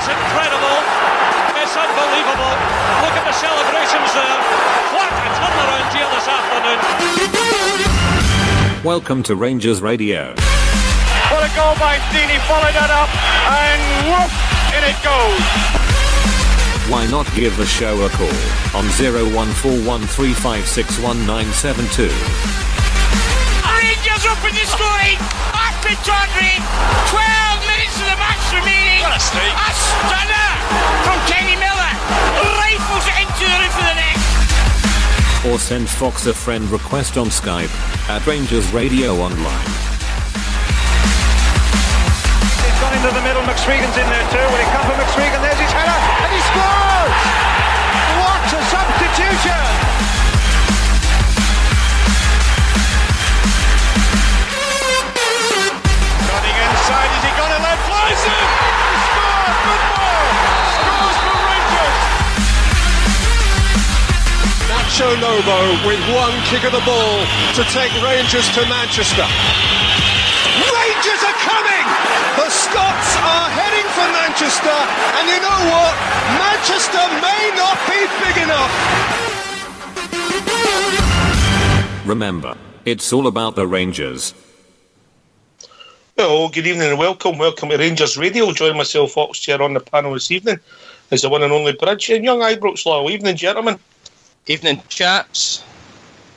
It's incredible. It's unbelievable. Look at the celebrations there. What a turnaround here this afternoon. Welcome to Rangers Radio. What a goal by Steenie, followed that up, and whoop, in it goes. Why not give the show a call on 01413561972. Rangers open the scoring at Pittodrie. 12 minutes of the match remaining. What a strike. A stunner from Kenny Miller. Rifles it into the roof of the net. Or send Fox a friend request on Skype at Rangers Radio Online. He's gone into the middle, McSwegan's in there too. Will he come for McSwegan? There's his header, and he scores! What a substitution! Running inside, is he gonna let flies in? He scores! Good ball! Scores for Rangers! Nacho Lobo with one kick of the ball to take Rangers to Manchester. Rangers are coming! The Scots are heading for Manchester, and you know what? Manchester may not be big enough. Remember, it's all about the Rangers. Hello, good evening and welcome. Welcome to Rangers Radio. Join myself, Fox, here on the panel this evening is the one and only Bridge and young Ibrox Law. Evening, gentlemen. Evening, chaps.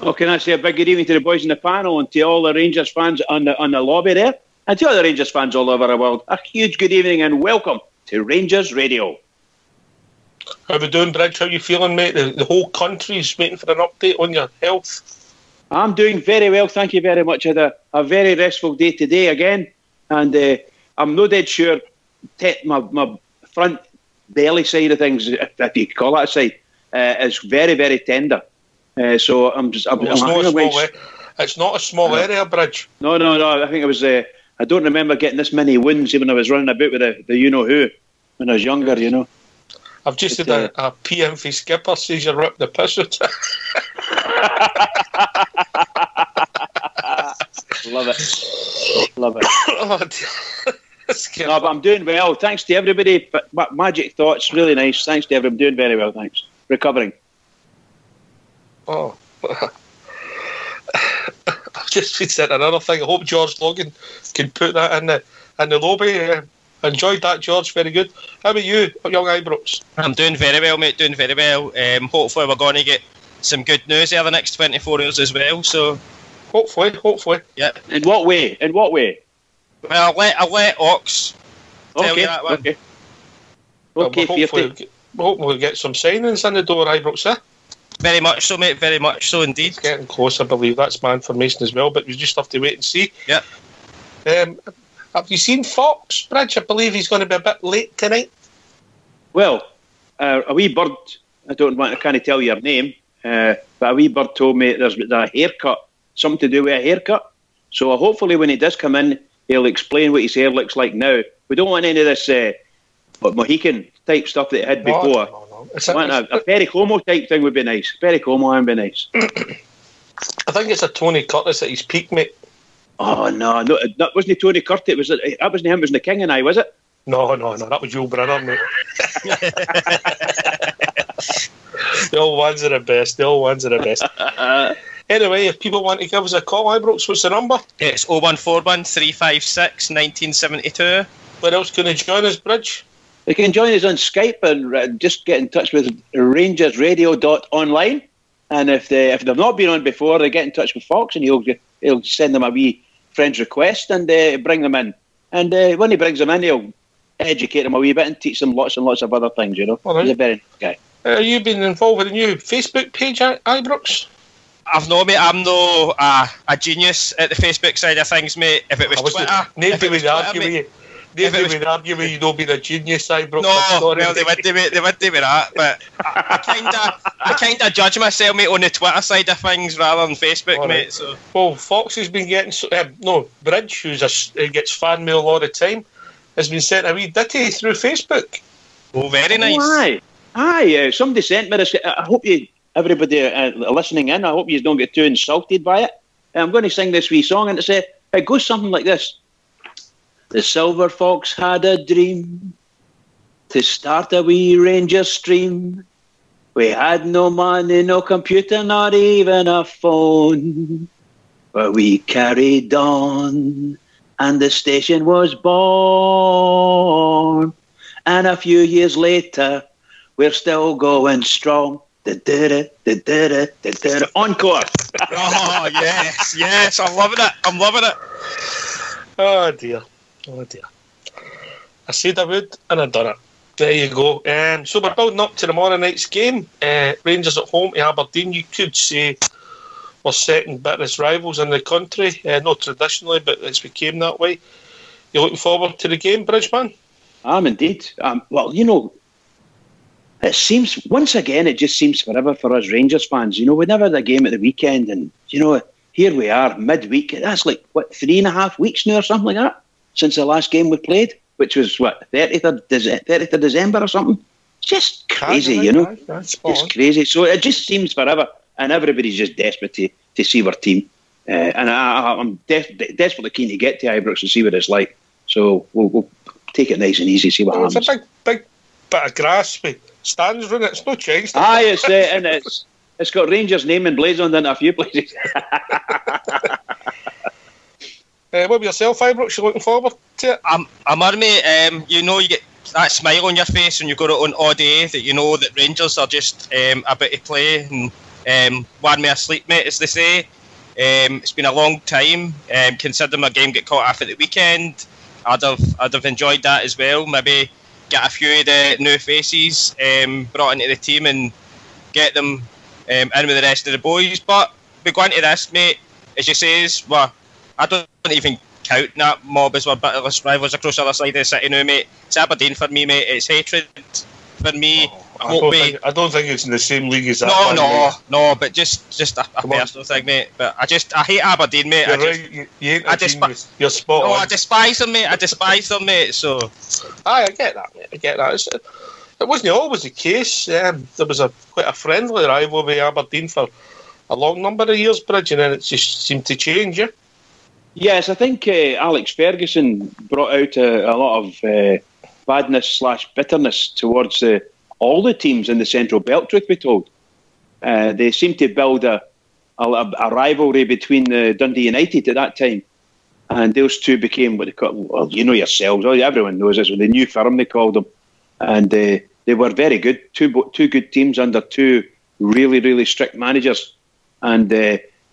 Oh, can I say a big good evening to the boys in the panel and to all the Rangers fans on the lobby there, and to all the Rangers fans all over the world. A huge good evening and welcome to Rangers Radio. How we doing, Bridge? How you feeling, mate? The whole country's waiting for an update on your health. I'm doing very well, thank you very much. I had a very restful day today again, and I'm no dead sure my front belly side of things, if you call that a side, is very, very tender. So it's not a small area, Bridge. No. I think it was. I don't remember getting this many wounds when I was running about with the you know who when I was younger. You know. I've just had a PM for Skipper says you ripped the piss out. Love it. Oh, dear. No, but I'm doing well. Thanks to everybody. But Magic Thoughts, really nice. Thanks to everyone. I'm doing very well. Thanks. Recovering. Oh. I've just been saying another thing. I hope George Logan can put that in the lobby. Enjoyed that, George. Very good. How about you, young Ibrox? I'm doing very well, mate. Doing very well. Hopefully we're going to get some good news over the next 24 hours as well. So, hopefully. Yeah. In what way? Well, I'll let Ox tell you that one. Okay. Hopefully we'll get some signings in the door, Ibrox, eh? Very much so, mate. Very much so indeed. It's getting close, I believe. That's my information as well, but we just have to wait and see. Yeah. Have you seen Fox, Bridge? I believe he's going to be a bit late tonight. Well, a wee bird, I can't tell you her name, but a wee bird told me there's a haircut, something to do with a haircut. So hopefully when he does come in, he'll explain what his hair looks like now. We don't want any of this Mohican type stuff that he had before. No. A Perry Como type thing would be nice. Perry Como would be nice. I think it's a Tony Curtis at his peak, mate. Oh, no, that wasn't Tony Curtis. That wasn't him, it was the King and I, was it? No, that was your brother, mate. The old ones are the best. Anyway, if people want to give us a call, Ibrox, what's the number? It's 0141 356 1972. Where else can they join us, Bridge? They can join us on Skype and just get in touch with rangersradio.online. And if they've not been on before, they get in touch with Fox and he'll send them a wee friend's request and bring them in. And when he brings them in, he'll educate them a wee bit and teach them lots and lots of other things, you know. Right. He's a very nice guy. You've been involved with the new Facebook page, Ibrox? I've no, mate. I'm no a genius at the Facebook side of things, mate. If it was Twitter... Nobody would argue with you. Nobody would argue with you don't be the genius, Ibrox. No, well, they would do with that, but I kind of judge myself, mate, on the Twitter side of things rather than Facebook, right, mate. So. Well, Fox has been getting... Bridge, who gets fan mail all the time, has been sent a wee ditty through Facebook. Oh, very nice. Oh, aye. Somebody sent me this. I hope everybody listening in, I hope you don't get too insulted by it. I'm going to sing this wee song, and it goes something like this. The silver fox had a dream. to start a wee Rangers stream. We had no money, no computer, not even a phone. But we carried on, and the station was born. And a few years later, we're still going strong. Encore! Oh, yes, I'm loving it. Oh dear. I said I would, and I done it. There you go. So we're building up to tomorrow night's game. Rangers at home to Aberdeen. You could say we're second bitterest rivals in the country. Not traditionally, but it's became that way. You looking forward to the game, Bridgeman? I'm indeed. Well, it seems, once again, it just seems forever for us Rangers fans. We never had a game at the weekend, and, here we are, midweek. That's 3.5 weeks now or something like that, since the last game we played, which was, 30th of December or something. It's just crazy, It's crazy. So it just seems forever, and everybody's just desperate to see our team. And I'm desperately keen to get to Ibrox and see what it's like. So we'll take it nice and easy, see what happens. It's a big bit of grass with stands in it. It's no changed. Aye, it's got Rangers' name emblazoned in a few places. What about yourself, Ibrox? You looking forward to it? I'm mate. You get that smile on your face when you got it on all day, that that Rangers are just about to play and one me asleep, mate, as they say. It's been a long time. Considering my game get caught off at the weekend, I'd have enjoyed that as well. Maybe get a few of the new faces brought into the team and get them in with the rest of the boys. But we go into this, mate, as you says, well, I don't even count that mob as we're bitterless rivals across the other side of the city now, mate. It's Aberdeen for me, mate. It's hatred for me. I don't think it's in the same league as that. No, but just a personal thing, mate. But I hate Aberdeen, mate. You're spot on. I despise them, mate. So, I get that, mate. I get that. It wasn't always the case. There was quite a friendly rivalry with Aberdeen for a long number of years, Bridge, and then it just seemed to change, yeah? Yes, I think Alex Ferguson brought out a lot of badness/bitterness towards all the teams in the Central Belt, truth be told. They seemed to build a rivalry between Dundee United at that time. And those two became what they call, well, yourselves, everyone knows this, the new firm they called them. And they were very good, two good teams under two really, really strict managers. And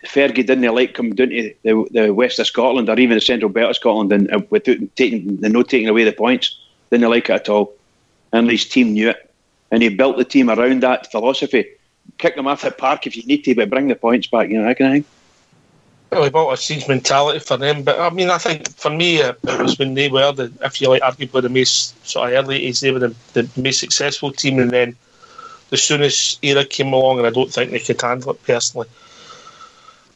Fergie didn't like coming down to the west of Scotland or even the Central Belt of Scotland and without taking away the points. Didn't like it at all. And his team knew it. And he built the team around that philosophy. Kick them off the park if you need to, but bring the points back, that kind of thing. Well, he built a siege mentality for them. But, I mean, I think for me, it was when they were, if you like, arguably the most sort of early 80s, they were the most successful team. And then the soonest era came along, and I don't think they could handle it personally.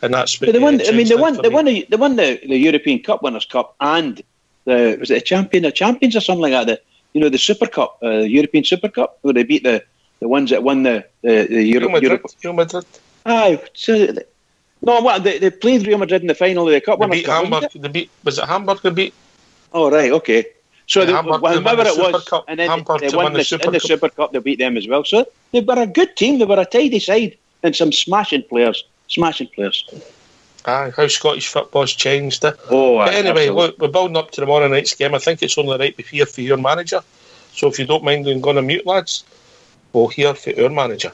And that's but they won the European Cup Winners' Cup and was it the Champions or something like that? The Super Cup, European Super Cup, where they beat the ones that won the Real Madrid. Aye, so they played Real Madrid in the final of the Cup Winners' Cup. Was it Hamburg they beat? Oh right, okay. So whoever it was, Cup, and then Hamburg they won in the Super Cup, they beat them as well. So they were a good team. They were a tidy side and some smashing players. Aye, how Scottish football's changed. But anyway, absolutely. Look, we're building up to tomorrow night's game. I think it's only right we hear for your manager. So if you don't mind going on mute, lads, we'll hear for our manager.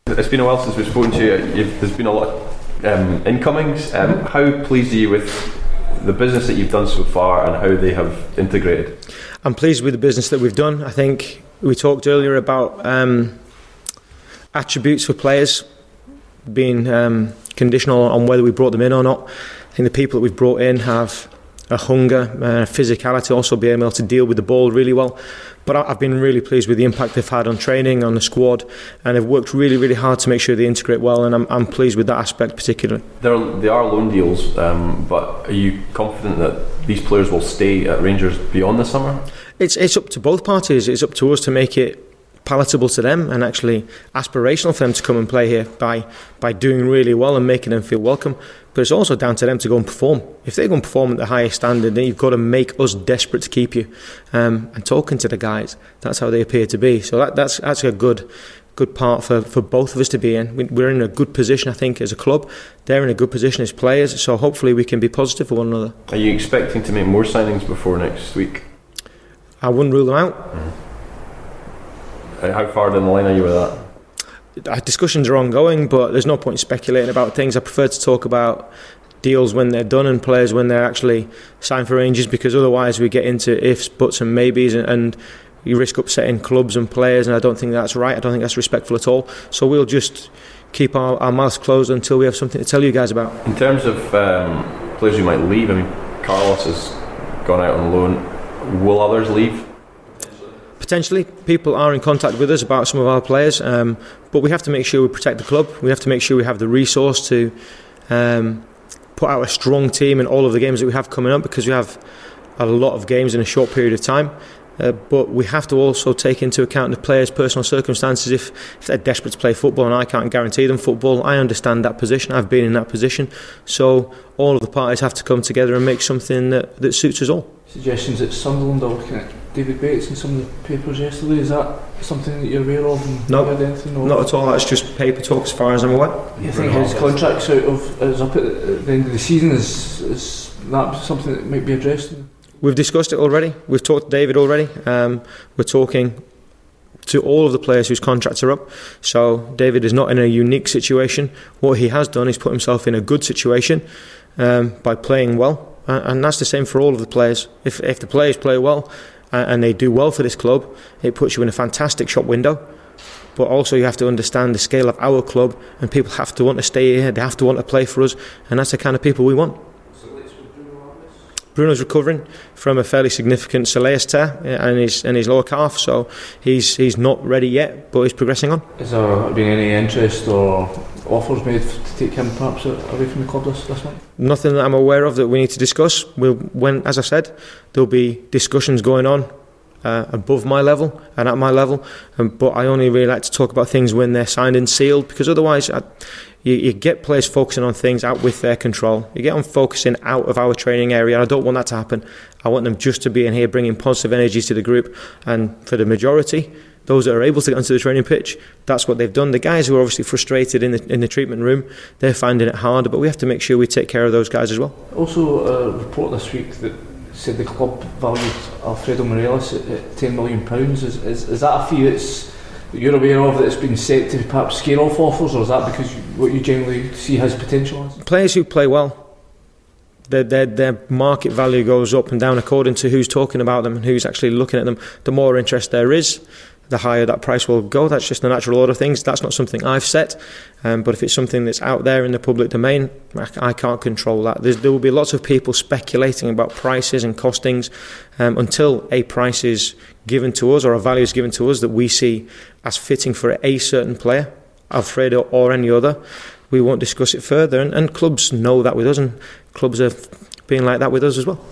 It's been a while since we've spoken to you. There's been a lot of incomings. How pleased are you with the business that you've done so far and how they have integrated? I'm pleased with the business that we've done. I think we talked earlier about attributes for players being conditional on whether we brought them in or not. I think the people that we've brought in have a hunger, physicality, also being able to deal with the ball really well. But I've been really pleased with the impact they've had on training, on the squad, and they've worked really, really hard to make sure they integrate well, and I'm pleased with that aspect particularly. They are loan deals, but are you confident that these players will stay at Rangers beyond the summer? It's up to both parties. It's up to us to make it palatable to them and actually aspirational for them to come and play here by doing really well and making them feel welcome. But it's also down to them to go and perform. If they go and perform at the highest standard, then you've got to make us desperate to keep you. And talking to the guys, that's how they appear to be. So that's a good part for both of us to be in. We're in a good position, I think, as a club. They're in a good position as players. So hopefully we can be positive for one another. Are you expecting to make more signings before next week? I wouldn't rule them out. How far down the line are you with that? Discussions are ongoing, but there's no point speculating about things. I prefer to talk about deals when they're done and players when they're actually signed for Rangers, because otherwise we get into ifs, buts and maybes, and you risk upsetting clubs and players, and I don't think that's right. I don't think that's respectful at all. So we'll just keep our mouths closed until we have something to tell you guys about. In terms of players who might leave, I mean, Carlos has gone out on loan. Will others leave? Potentially, people are in contact with us about some of our players, but we have to make sure we protect the club. We have to make sure we have the resource to put out a strong team in all of the games that we have coming up, because we have a lot of games in a short period of time. But we have to also take into account the players' personal circumstances. If they're desperate to play football and I can't guarantee them football, I understand that position. I've been in that position. So all of the parties have to come together and make something that suits us all. Suggestions that Sunderland are looking at David Bates in some of the papers yesterday. Is that something that you're aware of? No, not at all. That's just paper talk as far as I'm aware. You think his contract's is up at the end of the season? Is that something that might be addressed? We've discussed it already. We've talked to David already. We're talking to all of the players whose contracts are up. So David is not in a unique situation. What he has done is put himself in a good situation by playing well. And that's the same for all of the players. If the players play well and they do well for this club, it puts you in a fantastic shop window. But also you have to understand the scale of our club, and people have to want to stay here, they have to want to play for us, and that's the kind of people we want. Bruno's recovering from a fairly significant soleus tear in his lower calf, so he's not ready yet, but he's progressing on. Has there been any interest or offers made to take him perhaps away from the club this month? Nothing that I'm aware of that we need to discuss. As I said, there'll be discussions going on above my level and at my level, but I only really like to talk about things when they're signed and sealed, because otherwise you get players focusing on things out with their control. You get them focusing out of our training area, and I don't want that to happen. I want them just to be in here bringing positive energy to the group, and for the majority, those that are able to get onto the training pitch, that's what they've done. The guys who are obviously frustrated in the treatment room, they're finding it harder, but we have to make sure we take care of those guys as well. Also, a report this week that said the club valued Alfredo Morelos at £10 million. Is that a fee that you're aware of, that it's been set to perhaps scare off offers, or is that because what you generally see his potential as? Players who play well, their market value goes up and down according to who's talking about them and who's actually looking at them. The more interest there is, the higher that price will go. That's just the natural order of things. That's not something I've set, but if it's something that's out there in the public domain, I can't control that. There will be lots of people speculating about prices and costings until a price is given to us, or a value is given to us that we see as fitting for a certain player, Alfredo or any other. We won't discuss it further, and clubs know that with us, and clubs are being like that with us as well.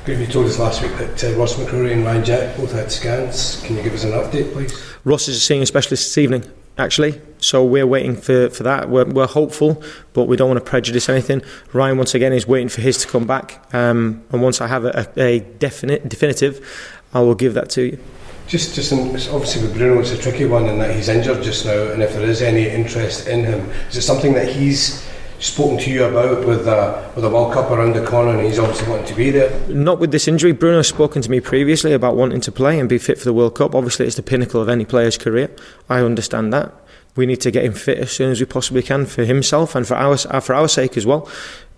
You told us last week that Ross McCrory and Ryan Jack both had scans. Can you give us an update, please? Ross is seeing a specialist this evening, actually, so we're waiting for that. We're hopeful, but we don't want to prejudice anything. Ryan, once again, is waiting for his to come back, and once I have a definitive, I will give that to you. Just obviously with Bruno, it's a tricky one in that he's injured just now, and if there is any interest in him, is it something that he's spoken to you about with a World Cup around the corner, and he's obviously wanting to be there? Not with this injury. Bruno's spoken to me previously about wanting to play and be fit for the World Cup. Obviously it's the pinnacle of any player's career. I understand that. We need to get him fit as soon as we possibly can, for himself and for our sake as well.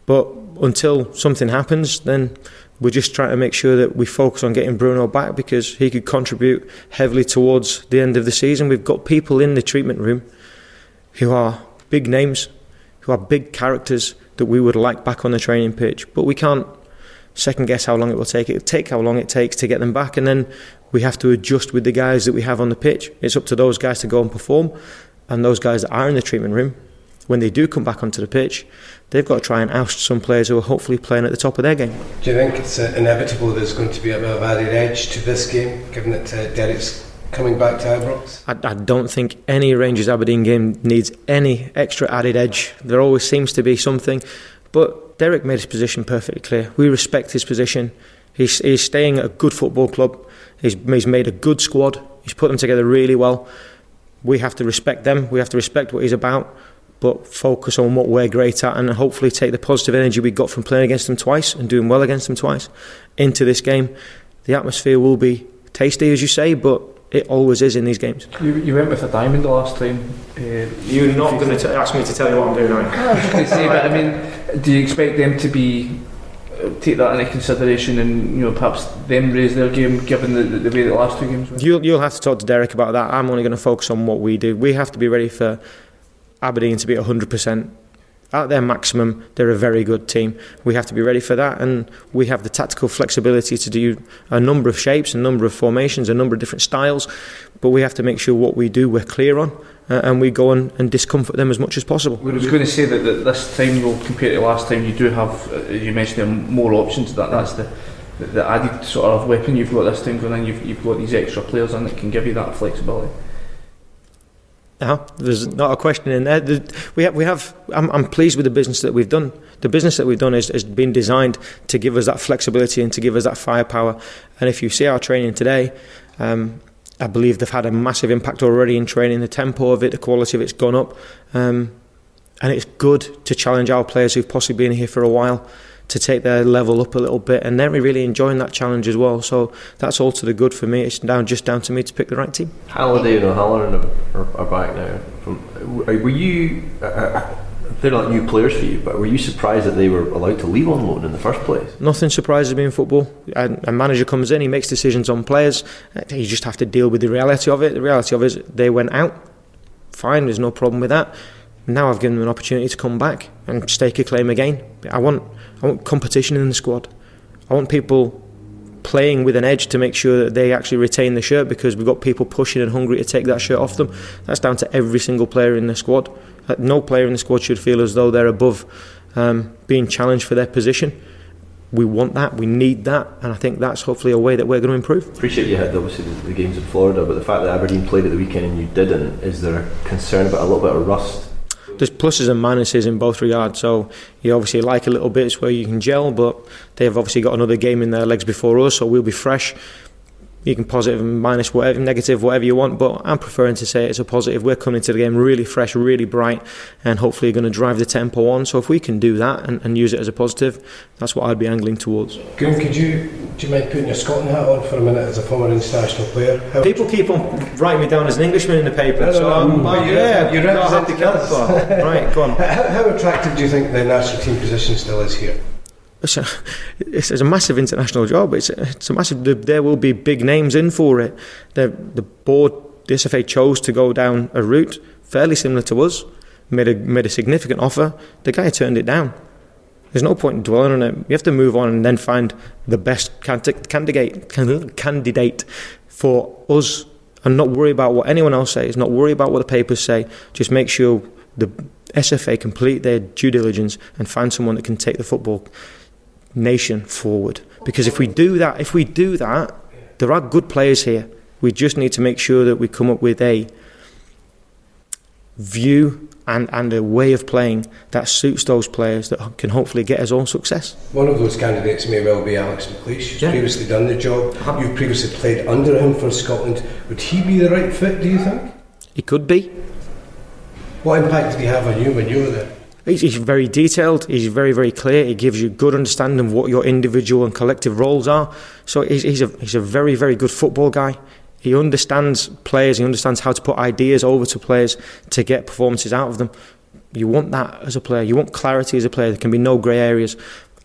But until something happens, then we're just trying to make sure that we focus on getting Bruno back, because he could contribute heavily towards the end of the season. We've got people in the treatment room who are big names, who are big characters that we would like back on the training pitch, but we can't second guess how long it will take. It'll take how long it takes to get them back, and then we have to adjust with the guys that we have on the pitch. It's up to those guys to go and perform, and those guys that are in the treatment room, when they do come back onto the pitch, they've got to try and oust some players who are hopefully playing at the top of their game. Do you think it's inevitable there's going to be a bit of added edge to this game, given that Derek's coming back to Ibrox? I don't think any Rangers Aberdeen game needs any extra added edge. There always seems to be something, but Derek made his position perfectly clear. We respect his position. He's staying at a good football club. He's made a good squad. He's put them together really well. We have to respect them. We have to respect what he's about, but focus on what we're great at, and hopefully take the positive energy we got from playing against them twice and doing well against them twice into this game. The atmosphere will be tasty, as you say, but it always is in these games. You went with a diamond the last time. You're not going to ask me to tell you what I'm doing, right? I was just going to say, but I mean, do you expect them to take that into consideration and perhaps them raise their game given the way the last two games went? You'll have to talk to Derek about that. I'm only going to focus on what we do. We have to be ready for Aberdeen to be 100%. At their maximum, they're a very good team. We have to be ready for that, and we have the tactical flexibility to do a number of shapes, a number of formations, a number of different styles, but we have to make sure what we do we're clear on, and we go and discomfort them as much as possible. I was going to say that this time, compared to last time, you do have, you mentioned, more options. That's the added sort of weapon you've got this time going in. You've got these extra players in that can give you that flexibility. There's not a question in there. I'm pleased with the business that we've done. The business that we've done has been designed to give us that flexibility and to give us that firepower. And if you see our training today, I believe they've had a massive impact already in training. The tempo of it, the quality of it's gone up, and it's good to challenge our players who've possibly been here for a while to take their level up a little bit, and they're really enjoying that challenge as well. So that's all to the good for me. It's just down to me to pick the right team. Halliday and O'Halloran are back now. Were you? They're not new players for you, but were you surprised that they were allowed to leave on loan in the first place? Nothing surprises me in football. A manager comes in, he makes decisions on players. You just have to deal with the reality of it. The reality of it is they went out. Fine, there's no problem with that. Now I've given them an opportunity to come back and stake a claim again. I want competition in the squad. I want people playing with an edge to make sure that they actually retain the shirt, because we've got people pushing and hungry to take that shirt off them. That's down to every single player in the squad. No player in the squad should feel as though they're above being challenged for their position. We want that, we need that, and I think that's hopefully a way that we're going to improve. Appreciate you had obviously the games in Florida, but the fact that Aberdeen played at the weekend and you didn't, is there a concern about a little bit of rust? There's pluses and minuses in both regards. So you obviously like a little bits where you can gel, but they've obviously got another game in their legs before us, so we'll be fresh. You can positive and minus whatever, negative, whatever you want, but I'm preferring to say it's a positive. We're coming to the game really fresh, really bright, and hopefully going to drive the tempo on. So if we can do that and use it as a positive, that's what I'd be angling towards. Graham, do you mind putting your Scotland hat on for a minute as a former international player? People keep on writing me down as an Englishman in the paper, you represent the colours. Right, go on. How attractive do you think the national team position still is here? It's a massive international job. It's a massive. There will be big names in for it. The board, the SFA chose to go down a route fairly similar to us. Made a significant offer. The guy turned it down. There's no point in dwelling on it. You have to move on and then find the best candidate for us, and not worry about what anyone else says. Not worry about what the papers say. Just make sure the SFA complete their due diligence and find someone that can take the football nation forward. Because if we do that, there are good players here. We just need to make sure that we come up with a view and a way of playing that suits those players that can hopefully get us all success. One of those candidates may well be Alex McLeish, who's previously done the job. You've previously played under him for Scotland. Would he be the right fit, do you think? He could be. What impact did he have on you when you were there? He's very detailed, he's very, very clear, he gives you good understanding of what your individual and collective roles are. So he's a very, very good football guy. He understands players, he understands how to put ideas over to players to get performances out of them. You want that as a player, you want clarity as a player, there can be no grey areas.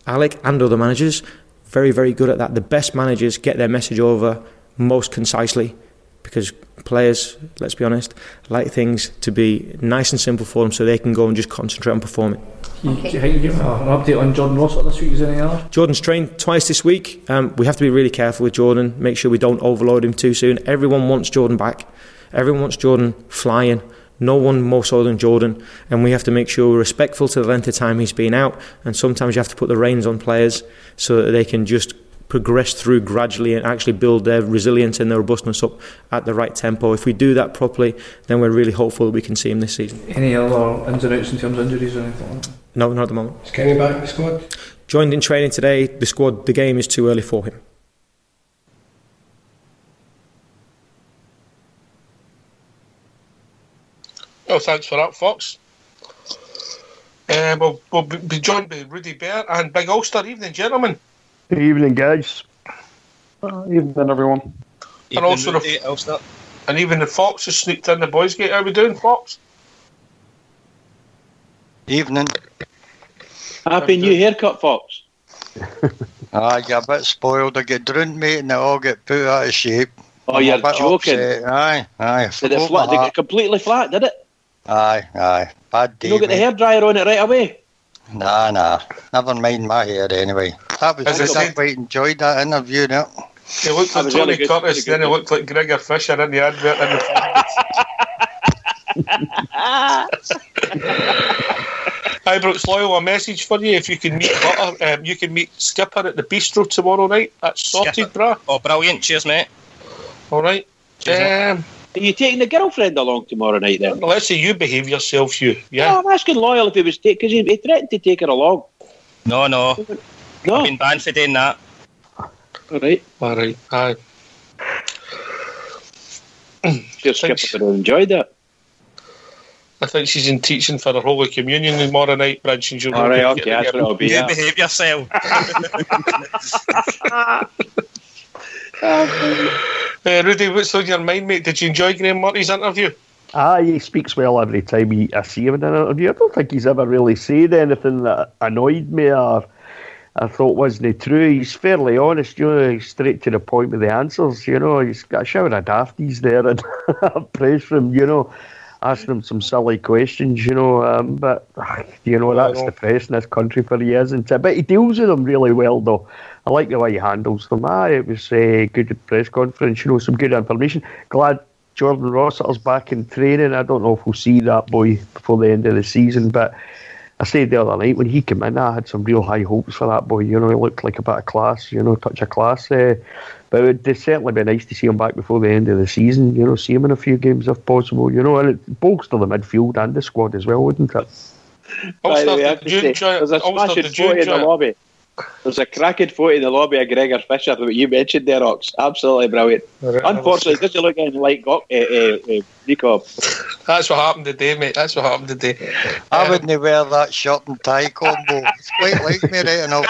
Alec and other managers, very, very good at that. The best managers get their message over most concisely, because players, let's be honest, like things to be nice and simple for them so they can go and just concentrate on performing. Okay. Can you give an update on Jordan Rossiter this week? Is there anything else? Jordan's trained twice this week. We have to be really careful with Jordan, make sure we don't overload him too soon. Everyone wants Jordan back. Everyone wants Jordan flying. No one more so than Jordan, and we have to make sure we're respectful to the length of time he's been out, and sometimes you have to put the reins on players so that they can just progress through gradually and actually build their resilience and their robustness up at the right tempo. If we do that properly, then we're really hopeful that we can see him this season. Any other ins and outs in terms of injuries or anything like that? No, not at the moment. Is Kenny back in the squad? Joined in training today. The squad, the game is too early for him. Well, thanks for that, Fox. We'll be joined by Rudy Bear and Big Ulster. Evening, gentlemen. Good evening, guys. Evening, everyone. And also Ulster. And even the Fox has sneaked in the boys' gate. How are we doing, Fox? Evening. Happy new haircut, Fox. I got a bit spoiled. I get drowned, mate, and it all get put out of shape. Oh, you're joking. Aye. Did it get completely flat, did it? Aye. Bad day. You don't get the hairdryer on it right away? Nah. Never mind my hair anyway. That was I quite enjoyed that interview, no? He looked like Tony Curtis, then he looked like Gregor Fisher in the advert in the Ibrox Loyal, a message for you. If you can meet Butter, you can meet Skipper at the Bistro tomorrow night. That's sorted, brah. Oh, brilliant. Cheers, mate. Alright. Are you taking the girlfriend along tomorrow night then? Well, let's say you behave yourself, you. Yeah. No, I'm asking Loyal if he was taking, because he threatened to take her along. No. I've been banned for doing that. Alright. Aye. Sure, Skipper would have enjoyed that. I think she's in teaching for the Holy Communion tomorrow night, Bridge. Alright, okay, that's what it'll be. You behave yourself. Rudy, what's on your mind, mate? Did you enjoy Graham Murray's interview? He speaks well every time I see him in an interview. I don't think he's ever really said anything that annoyed me or I thought wasn't true. He's fairly honest, he's straight to the point with the answers, he's got a shower of dafties there and praise for him, asking him some silly questions, but that's the press in this country for he isn't it? But he deals with them really well though. I like the way he handles them. It was a good press conference, some good information. Glad Jordan Rossiter's back in training. I don't know if we'll see that boy before the end of the season, but I said the other night when he came in, I had some real high hopes for that boy. He looked like a bit of class, touch of class. But it'd certainly be nice to see him back before the end of the season, see him in a few games if possible, and it bolster the midfield and the squad as well, wouldn't it? By the way, I have to say, there's a smashing photo in the lobby. There's a cracking photo in the lobby of Gregor Fisher that you mentioned there, Ox. Absolutely brilliant. Unfortunately, does he look anything like Nico? That's what happened today, mate. That's what happened today. I wouldn't wear that shirt and tie combo. It's quite like me right enough.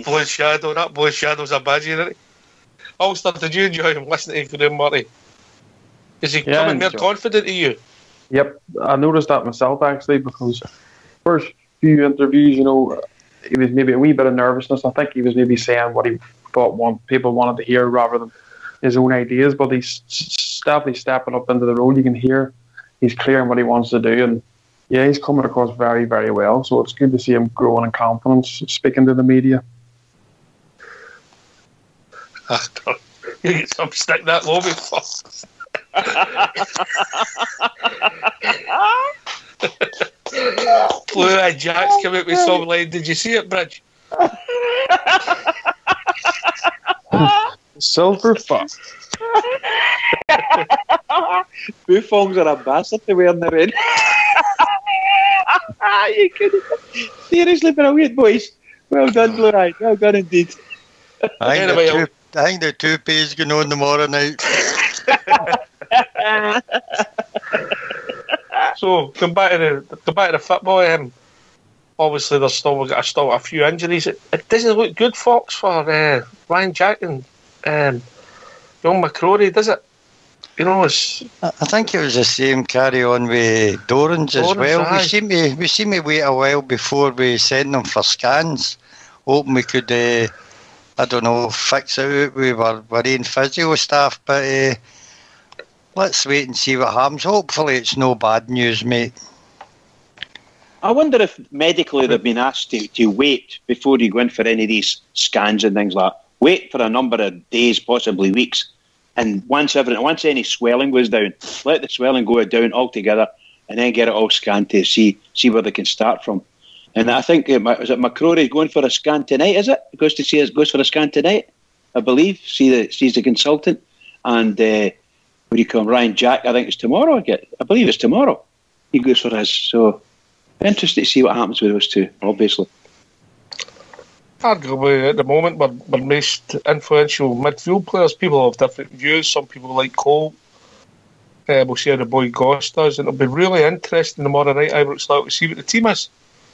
Blue Shadow. That Blue Shadow's a badge, isn't it? Ulster, did you enjoy him listening to Graham Murray? Is he becoming more confident to you? Yep, I noticed that myself actually, because first few interviews, he was maybe a wee bit of nervousness. I think he was maybe saying what he thought people wanted to hear rather than his own ideas, but he's definitely stepping up into the role. You can hear he's clear on what he wants to do, and yeah, he's coming across very, very well. So it's good to see him growing in confidence, speaking to the media. You get some stick that lobby. Blue-eyed Jack's come out with some line. Did you see it, Bridge? Silver Fox. Buffons are ambassador wearing their red. You couldn't. Seriously, brilliant, boys. Well done, Blue-eyed. Well done indeed. I think the toupee's going on tomorrow night. So come back to the football. Obviously, there's still a few injuries. It doesn't look good, Fox, for Ryan Jack and John McCrory, does it? I think it was the same carry on with Dorrans as well. Aye. We seem to wait a while before we send them for scans, hoping we could, fix it out with our own physio staff. But let's wait and see what happens. Hopefully, it's no bad news, mate. I wonder if medically they've been asked to wait before you go in for any of these scans and things like that. Wait for a number of days, possibly weeks. And once any swelling goes down, let the swelling go down altogether and then get it all scanned to see where they can start from. And I think was it McCrory going for a scan tonight? Is it goes for a scan tonight? I believe. Sees the consultant, and when you come Ryan Jack, I think it's tomorrow. I believe it's tomorrow. He goes for his. So interested to see what happens with those two. Obviously, arguably at the moment, we're most influential midfield players. People have different views. Some people like Cole. We'll see how the boy Goss does, and it'll be really interesting tomorrow night. Ibrox start to see what the team is.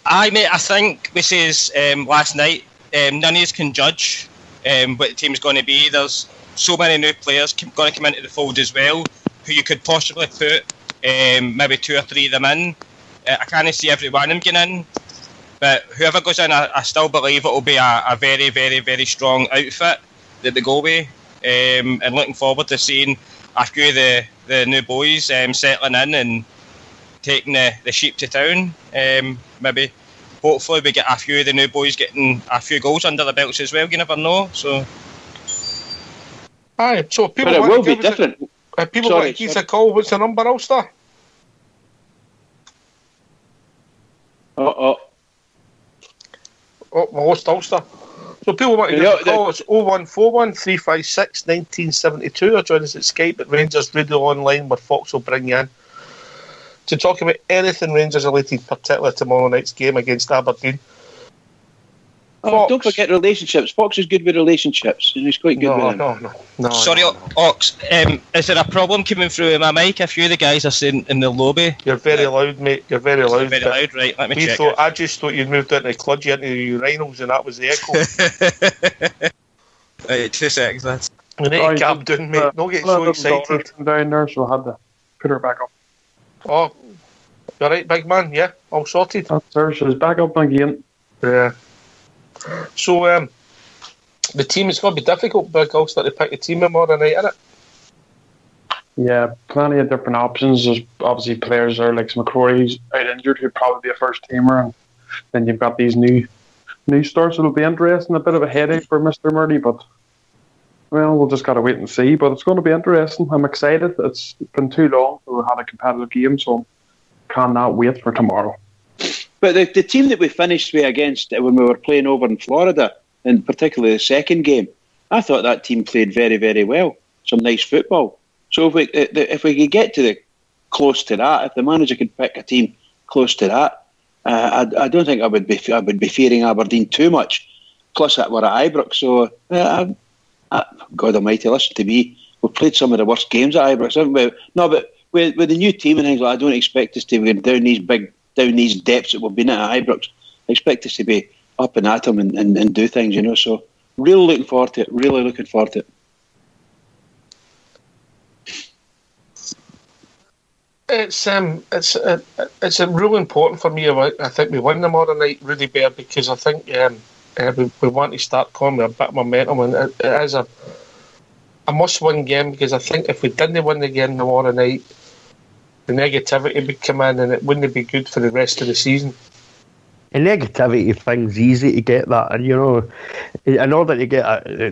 Aye, mate. I think this is last night. None of us can judge what the team's going to be. There's so many new players going to come into the fold as well, who you could possibly put maybe 2 or 3 of them in. I can't see every one of them getting in, but whoever goes in, I still believe it will be a very, very, very strong outfit that they go with. And looking forward to seeing a few of the new boys settling in and taking the sheep to town. Maybe, hopefully, we get a few of the new boys getting a few goals under their belts as well. You never know. So, aye. So people, but it will be different. People want to give a call. What's the number, Ulster? Oh, we lost Ulster. So people want to give a call. It's 0141 356 1972 or join us at Skype at Rangers Radio Online, where Fox will bring you in to talk about anything Rangers related, particularly tomorrow night's game against Aberdeen. Don't forget relationships. Fox is good with relationships. He's quite good with them. No. Sorry, Ox. Is there a problem coming through with my mic? A few of the guys are sitting in the lobby. You're very loud, mate. You're very loud. Very loud, right. Let me check. I just thought you'd moved into the cludgy into the urinals and that was the echo. Right, 2 seconds, lads. We need to calm down, mate. Don't get so excited. Down there, so I had to put her back up. Oh, you alright, big man? Yeah, all sorted. That's her. She's back up again. Yeah. So, the team is going to be difficult, Big Ulster, to pick a team tomorrow night, isn't it? Yeah, plenty of different options. There's obviously players there like McCrory, who's out injured, who'd probably be a first teamer, and then you've got these new starts. It'll be interesting. A bit of a headache for Mr. Murdy, but well, we'll just got to wait and see. But it's going to be interesting. I'm excited. It's been too long to have had a competitive game, so cannot wait for tomorrow. But the team that we finished with against when we were playing over in Florida, and particularly the second game, I thought that team played very, very well. Some nice football. So if we could get to close to that, if the manager could pick a team close to that, I don't think I would be fearing Aberdeen too much. Plus, that we're at Ibrox, so God Almighty, listen to me. We've played some of the worst games at Ibrox, haven't we? No, but with the new team and things like that, I don't expect us to be down these depths that we've been at Ibrox. I expect us to be up and at them and do things, you know. So really looking forward to it. Really looking forward to it. It's really important for me. I think we win tomorrow night, Rudy Bear, because I think we want to start coming with a bit of momentum, and it is a must-win game, because I think if we didn't win the game tomorrow night, the negativity would come in and it wouldn't be good for the rest of the season. The negativity thing's easy to get that, and you know, in order to get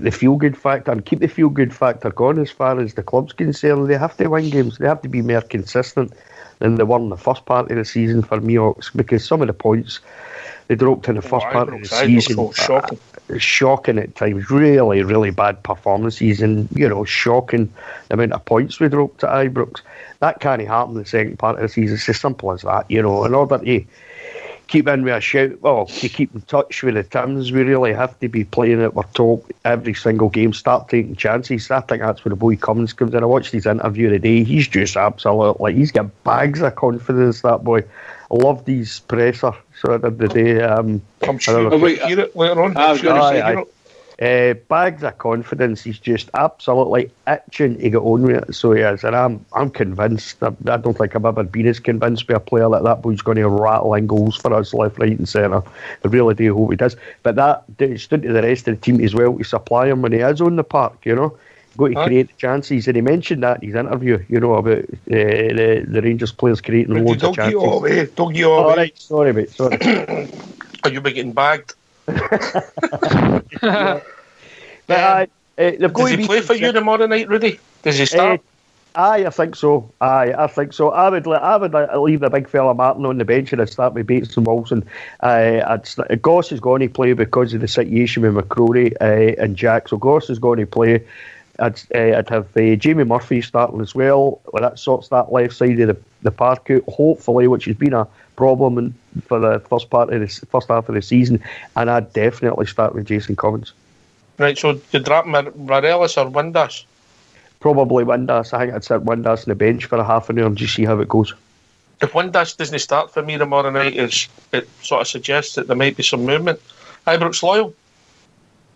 the feel-good factor and keep the feel-good factor going as far as the club's concerned, they have to win games. They have to be more consistent than they were in the first part of the season for me, Ox, because some of the points they dropped in the first part of the season, shocking at times, really, really bad performances, and you know, shocking the amount of points we dropped at Ibrox. That can't happen in the second part of the season. It's as simple as that, you know. In order to keep in with a shout, to keep in touch with the Tims, we really have to be playing at our top every single game, start taking chances. I think that's where the boy Cummins comes in. I watched his interview today. He's just absolutely, he's got bags of confidence, that boy. I loved his presser. So at the end of the day, I'm sure we'll hear it later on. Bags of confidence. He's just absolutely itching to get on with it. So he is, and I'm convinced. I don't think I've ever been as convinced by a player like that boy's going to rattle in goals for us left, right and centre. I really do hope he does. But that it's down to the rest of the team as well to supply him when he is on the park, you know. Got to create the chances, and he mentioned that in his interview, you know, about the Rangers players creating loads of chances. Don't get all away. Right, sorry mate, sorry. Are you getting bagged? But does he play for you tomorrow night, Rudy? Does he start? I think so. I think so. I would leave the big fella Martin on the bench and I'd start with Bates and Wilson. Goss is going to play because of the situation with McCrory and Jack. So Goss is going to play. I'd have Jamie Murphy starting as well. Well, that sorts that left side of the park out, hopefully, which has been a problem for the first half of the season. And I'd definitely start with Jason Cummins. Right, so you drop Morelos or Windass? Probably Windass. I think I'd set Windass on the bench for a half an hour and just see how it goes. If Windass doesn't start for me tomorrow night, it sort of suggests that there might be some movement. Ibrox Loyal?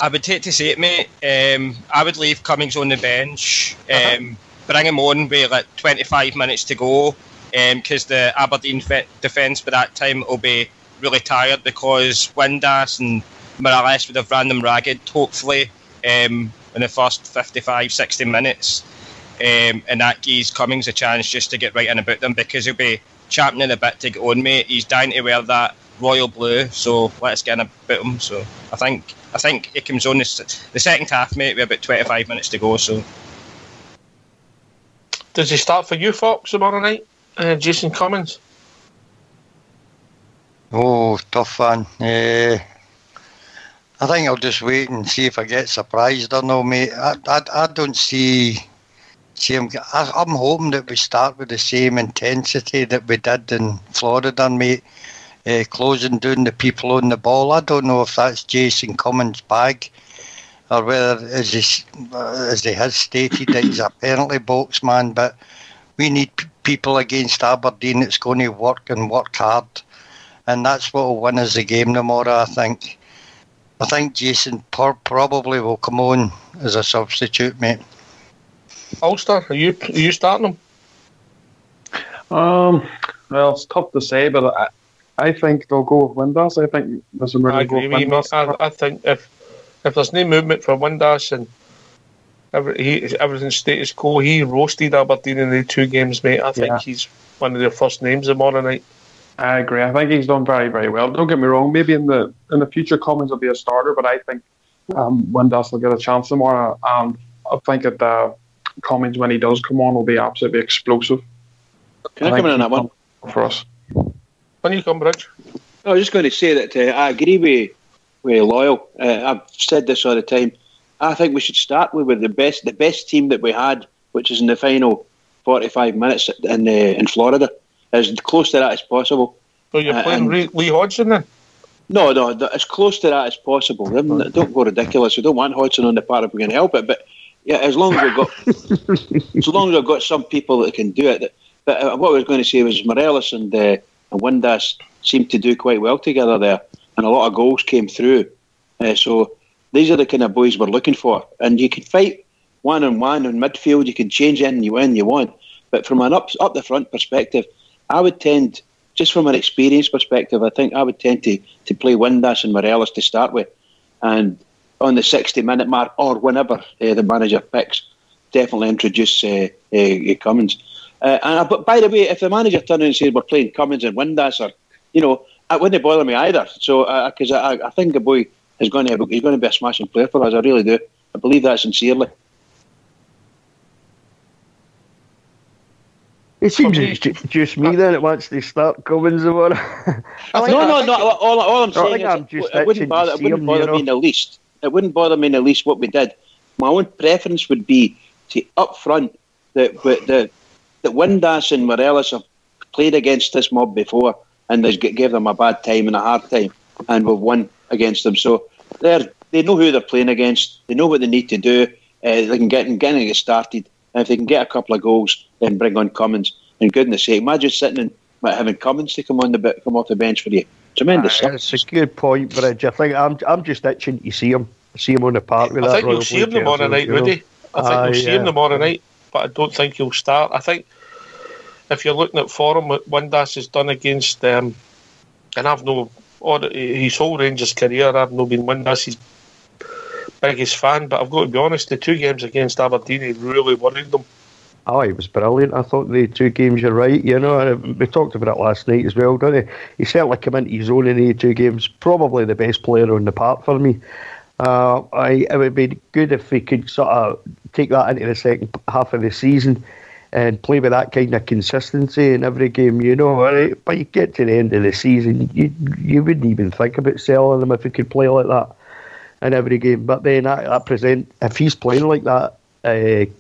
I would hate to say it, mate. I would leave Cummings on the bench, bring him on with like 25 minutes to go, because the Aberdeen defence by that time will be really tired because Windass and Morelos would have ran them ragged, hopefully, in the first 55, 60 minutes. And that gives Cummings a chance just to get right in about them because he'll be championing a bit to get on, mate. He's dying to wear that royal blue, so let's get in about him. So I think it comes on the second half, mate, with about 25 minutes to go. So does he start for you, Fox, tomorrow night? Jason Cummins? Oh, tough one. I think I'll just wait and see if I get surprised or no, mate. I don't see him. I'm hoping that we start with the same intensity that we did in Florida, mate. Closing down the people on the ball. I don't know if that's Jason Cummins' bag or whether, as he has stated, that he's a penalty box man. But we need people against Aberdeen that's going to work and work hard, and that's what will win us the game tomorrow. I think Jason probably will come on as a substitute, mate. Ulster, are you starting him? Well, it's tough to say, but I think they'll go with Windass. I think there's a really go with Windass. I think if there's no movement for Windass and everything's status quo, he roasted Aberdeen in the 2 games, mate. I think he's one of their first names tomorrow night. I agree. I think he's done very, very well. Don't get me wrong. Maybe in the future, Cummins will be a starter, but I think Windass will get a chance tomorrow. And I think that Cummins, when he does come on, will be absolutely explosive. Can I come in on that one for us? When you come, Bridge? I was just going to say that I agree with Loyal. I've said this all the time. I think we should start with the best team that we had, which is in the final 45 minutes in Florida. As close to that as possible. So you're playing Lee Hodgson then? No, as close to that as possible. Don't go ridiculous. We don't want Hodgson on the part if we can help it. But yeah, as long as we've got some people that can do it. But what I was going to say was Morelos and Windass seemed to do quite well together there, and a lot of goals came through. So these are the kind of boys we're looking for. And you can fight one-on-one in midfield. You can change in you want. But from an up the front perspective, I would tend, just from an experience perspective, I think I would tend to play Windass and Morelos to start with. And on the 60-minute mark, or whenever the manager picks, definitely introduce Cummins. But by the way, if the manager turned and said we're playing Cummins and Windass, or it wouldn't bother me either. So because I think the boy is going to be a smashing player for us. I really do. I believe that sincerely. It seems it's just me then that wants to start Cummins or no. All I'm saying is it wouldn't bother me in the least. It wouldn't bother me in the least what we did. My own preference would be to up front that Windass and Morelos have played against this mob before and they gave them a bad time and a hard time, and we've won against them. So they know who they're playing against. They know what they need to do. They can get started. And if they can get a couple of goals, then bring on Cummins. And goodness sake, imagine sitting and having Cummins to come off the bench for you. Tremendous. It's a good point, Bridge. I think I'm just itching to see him on the park with that. I think you'll see him tomorrow night, Woody. I think you'll see him tomorrow night, but I don't think he'll start. I think if you're looking at form, what Windass has done against and his whole Rangers career, I've not been Windass's biggest fan, but I've got to be honest, the 2 games against Aberdeen, he really worried them. Oh, he was brilliant. I thought the 2 games, you're right, and we talked about it last night as well, didn't he? He certainly came into his own in the 2 games, probably the best player on the park for me. It would be good if we could sort of take that into the second half of the season. and play with that kind of consistency in every game, you know. And but you get to the end of the season, you wouldn't even think about selling him if he could play like that in every game. But then if he's playing like that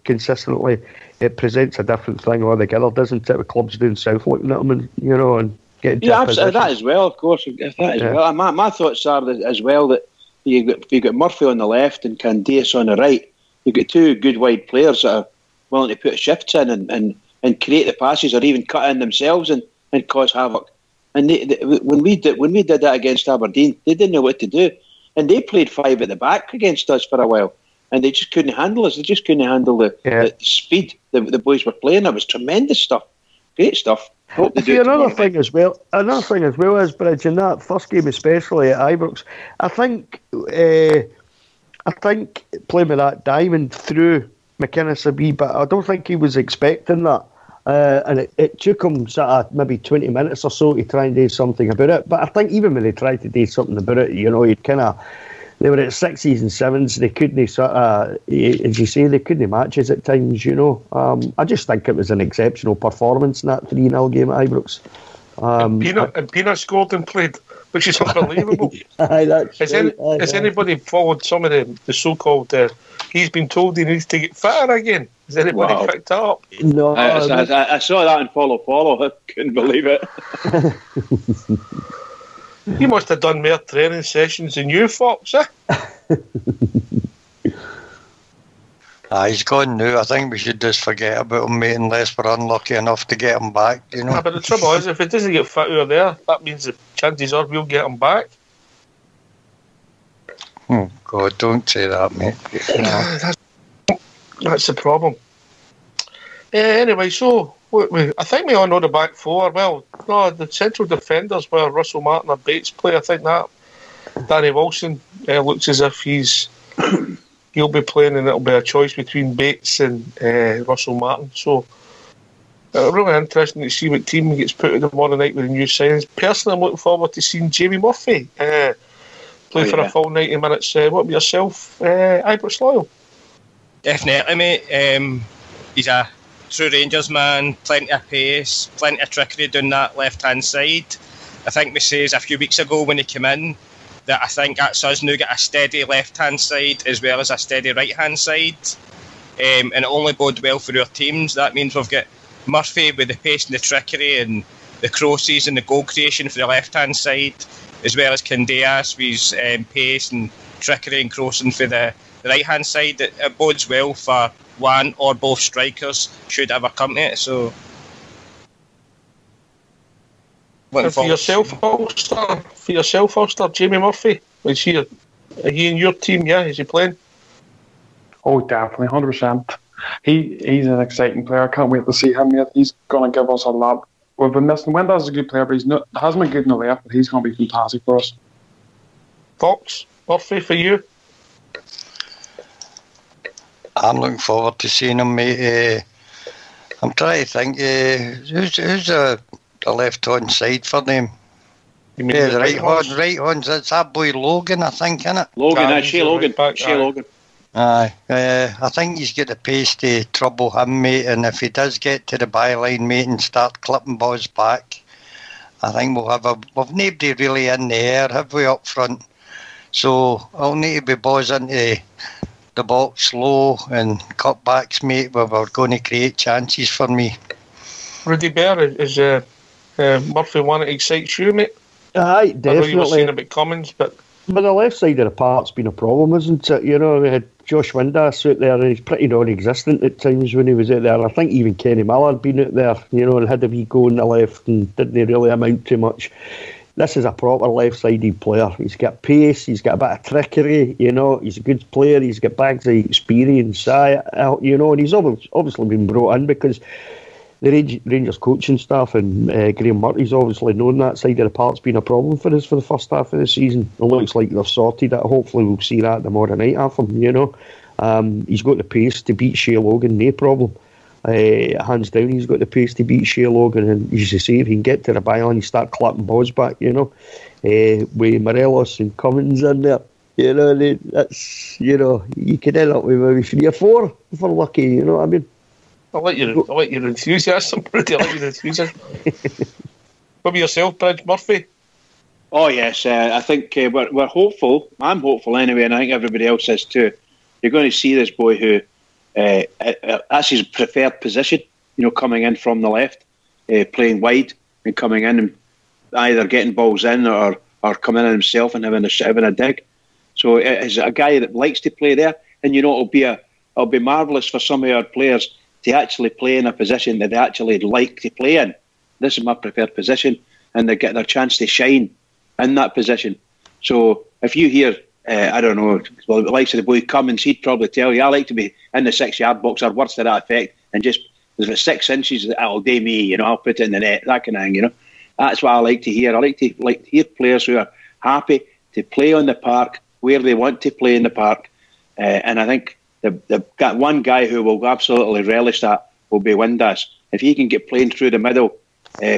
consistently, it presents a different thing altogether, doesn't it? With clubs down south looking at him, and you know, and getting absolutely, that as well, of course. Well, my thoughts are that as well that you got Murphy on the left and Candias on the right. You've got two good wide players that are willing to put shifts in and create the passes, or even cut in themselves and cause havoc. And when we did that against Aberdeen, they didn't know what to do, and they played 5 at the back against us for a while, and they just couldn't handle us. They just couldn't handle the speed the boys were playing. That was tremendous stuff, great stuff. Another thing as well is, Bridge, in that first game especially at Ibrox, I think playing with that diamond through McInnes a wee bit, I don't think he was expecting that. And it took him sort of maybe 20 minutes or so to try and do something about it. But I think even when they tried to do something about it, you know, they were at 6s and 7s, they couldn't sort of, as you say, they couldn't match us at times, you know. I just think it was an exceptional performance in that 3-0 game at Ibrox. And Peanut scored and played, which is unbelievable. Has anybody followed some of the so-called, he's been told he needs to get fitter again? Has anybody picked that up? No. I saw that on Follow. I couldn't believe it. You must have done more training sessions than you, Fox, eh? He's gone now. I think we should just forget about him, mate, unless we're unlucky enough to get him back, you know. But the trouble is, if he doesn't get fit out of there, that means the chances are we'll get him back. Oh, God, don't say that, mate. That's the problem. Anyway, so I think we all know the back four. Well, no, the central defenders were Russell Martin or Bates play. I think that Danny Wilson looks as if he'll be playing, and it'll be a choice between Bates and Russell Martin. So really interesting to see what team gets put in tomorrow night with the new signings. Personally, I'm looking forward to seeing Jamie Murphy play for a full 90 minutes. What about yourself, Ibrox Loyal? Definitely, mate. He's a true Rangers man, plenty of pace, plenty of trickery down that left-hand side. I think we said a few weeks ago when he came in that I think that's us now get a steady left-hand side as well as a steady right-hand side. And it only bodes well for our teams. That means we've got Murphy with the pace and the trickery and the crosses and the goal creation for the left-hand side, as well as Candias with his pace and trickery and crossing for the right-hand side. It bodes well for one or both strikers should ever come to it. So, for yourself, Ulster, Jamie Murphy, are he in your team? Yeah, is he playing? Oh, definitely, 100%. He's an exciting player. I can't wait to see him yet. He's going to give us a lot. We've been missing. Wenda's a good player, but hasn't been good in the left, but he's going to be fantastic for us. Fox, Murphy, for you? I'm looking forward to seeing him, mate. I'm trying to think, who's the left-hand side for them? You mean the right hand, it's that boy Logan, I think, isn't it? Logan, Shea Logan. Logan. Aye, I think he's got the pace to trouble him, mate, and if he does get to the byline, mate, and start clipping balls back, I think we've nobody really in the air, have we, up front? So I'll need to be balls into the box low and cutbacks, mate, where we're going to create chances for me. Rudy Bear, is Murphy one that excites you, mate? Aye, definitely. I know you were saying about Cummins, but the left side of the park's been a problem, isn't it? You know, we had Josh Windass out there, and he's pretty non-existent at times when he was out there. I think even Kenny Miller had been out there, you know, and had a wee go on the left and didn't really amount to much. This is a proper left-sided player. He's got pace, he's got a bit of trickery, you know, he's a good player, he's got bags of experience, you know, and he's obviously been brought in because the Rangers coaching staff and Graham Murty's obviously known that side of the park's been a problem for us for the first half of the season. It looks like they've sorted it. Hopefully we'll see that tomorrow night off him, you know. He's got the pace to beat Shea Logan, no problem. Hands down, he's got the pace to beat Shea Logan, and as you say, if he can get to the byline, you start clapping balls back, you know, with Morelos and Cummins in there, you know, that's, you know, you could end up with maybe 3 or 4 if we're lucky, you know what I mean? I like your enthusiasm, Rudy. I like your enthusiasm. What about yourself, Bridge Murphy? Oh yes, I think we're hopeful. I'm hopeful anyway, and I think everybody else is too. You're going to see this boy who that's his preferred position. You know, coming in from the left, playing wide, and coming in and either getting balls in or coming in himself and having a dig. So it's a guy that likes to play there, and you know it'll be marvellous for some of our players to actually play in a position that they actually like to play in. This is my preferred position, and they get their chance to shine in that position. So if you hear, I don't know, well, the likes of the boy Cummins, he'd probably tell you, I like to be in the 6-yard box or words to that effect, and just if it's 6 inches, that'll do me. You know, I'll put it in the net, that kind of thing. You know, that's what I like to hear. I like to hear players who are happy to play on the park where they want to play in the park, and I think they've got one guy who will absolutely relish that will be Windass. If he can get playing through the middle,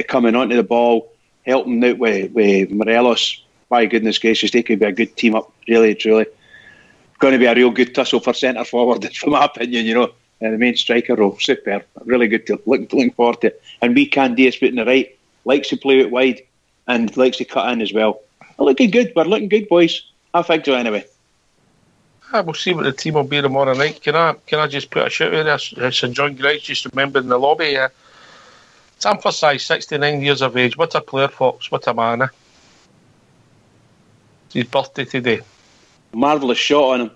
coming onto the ball, helping out with Morelos, my goodness gracious, they could be a good team up, really, truly. Going to be a real good tussle for centre forward, from my opinion, you know. The main striker role, superb, really good to looking forward to it. And we can do it in the right, likes to play it wide and likes to cut in as well. We're looking good, boys. I think so anyway. We'll see what the team will be tomorrow night. Can I just put a shout out there? St John Grice just remembered in the lobby. Sam Forsyth, 69 years of age. What a player, Fox. What a man. It's his birthday today. Marvellous shot on him.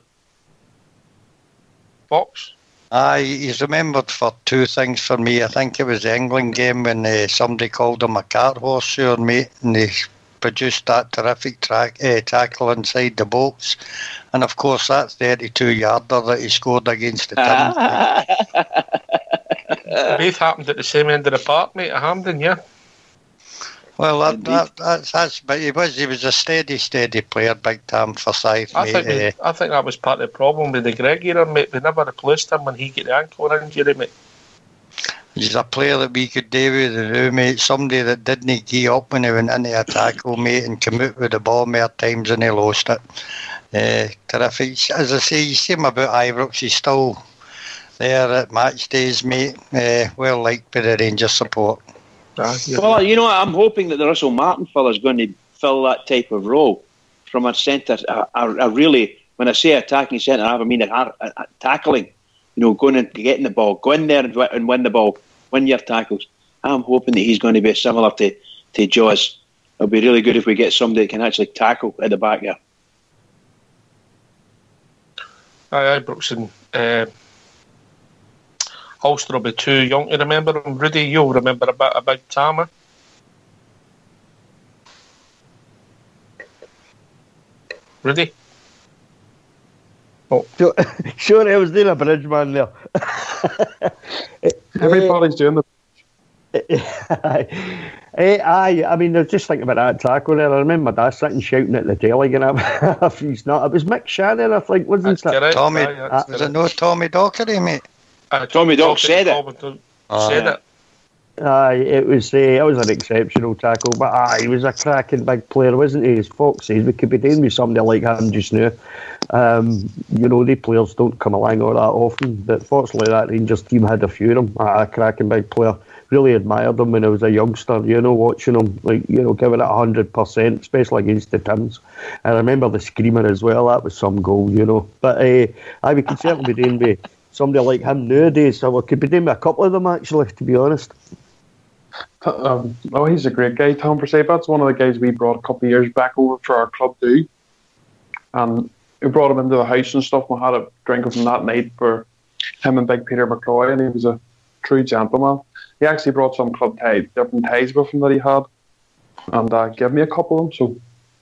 Fox? Aye, he's remembered for two things for me. I think it was the England game when somebody called him a cart horse, sure, mate, and he produced that terrific tackle inside the box. And of course, that 32-yarder that he scored against the Tins. Both happened at the same end of the park, mate, at Hampden, yeah. Well, that's but he was a steady player, big time Forsyth. I think that was part of the problem with the Greg era, mate. We never replaced him when he got the ankle injury, mate. He's a player that we could do with, mate. Somebody that didn't key up when he went into a tackle, mate, and come out with the ball more times than he lost it. Terrific. As I say, you see him about Ibrox, he's still there at match days, mate. Well liked by the Rangers support. Well, you know, I'm hoping that the Russell Martin fella's going to fill that type of role from a centre. A really, when I say attacking centre, I mean tackling. You know, going and getting the ball, go in there and win the ball, win your tackles. I'm hoping that he's going to be similar to Jaws. It'll be really good if we get somebody that can actually tackle at the back there. Aye, Brooks and Ulster will be too young to remember him. Rudy, you'll remember a bit about Tama. Rudy? Oh. Sure, I was doing a bridge man there. Everybody's doing the Aye, I mean, I was just thinking about that tackle there. I remember that sitting shouting at the telly, and if he's not, it was Mick Shannon, I think, wasn't it? Tommy, was it no Tommy Dockery, mate? Tommy Doc said it. Said it. Aye, it was an exceptional tackle, but he was a cracking big player, wasn't he? As Fox says, we could be dealing with somebody like him just now. You know, the players don't come along all that often, but fortunately that Rangers team had a few of them. A cracking big player. Really admired him when I was a youngster, you know, watching him, like, you know, giving it 100%, especially against the Tins. I remember the screaming as well, that was some goal, you know. But we could certainly be dealing with somebody like him nowadays, so we could be doing with a couple of them actually, to be honest. He's a great guy, Tom Forsyth. That's one of the guys we brought a couple of years back over for our club too. And we brought him into the house and stuff. We had a drink with him that night for him and Big Peter McCroy, and he was a true gentleman. He actually brought some club different ties with him that he had, and gave me a couple of them. So,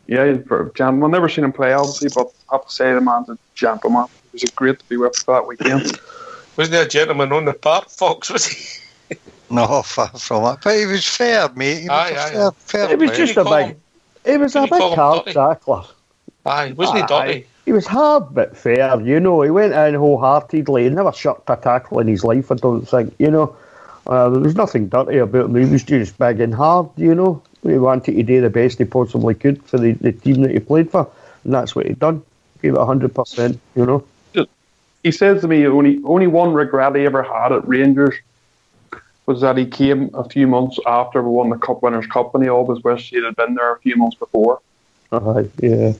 yeah, for a gentleman. Never seen him play, obviously, but I have to say the man's a gentleman. It was great to be with for that weekend. Wasn't there a gentleman on the park, Fox, was he? No, far from it. But he was fair, mate. He was fair It was just a big... It was a big hard tackler. Aye, wasn't he dirty? He was hard but fair, you know. He went in wholeheartedly. He never shirked a tackle in his life, I don't think, you know. There was nothing dirty about him. He was just big and hard, you know. He wanted to do the best he possibly could for the team that he played for. And that's what he done. Gave it 100%, you know. he says to me only one regret he ever had at Rangers was that he came a few months after we won the Cup Winners' Cup, and he always wished he had been there a few months before. Yeah.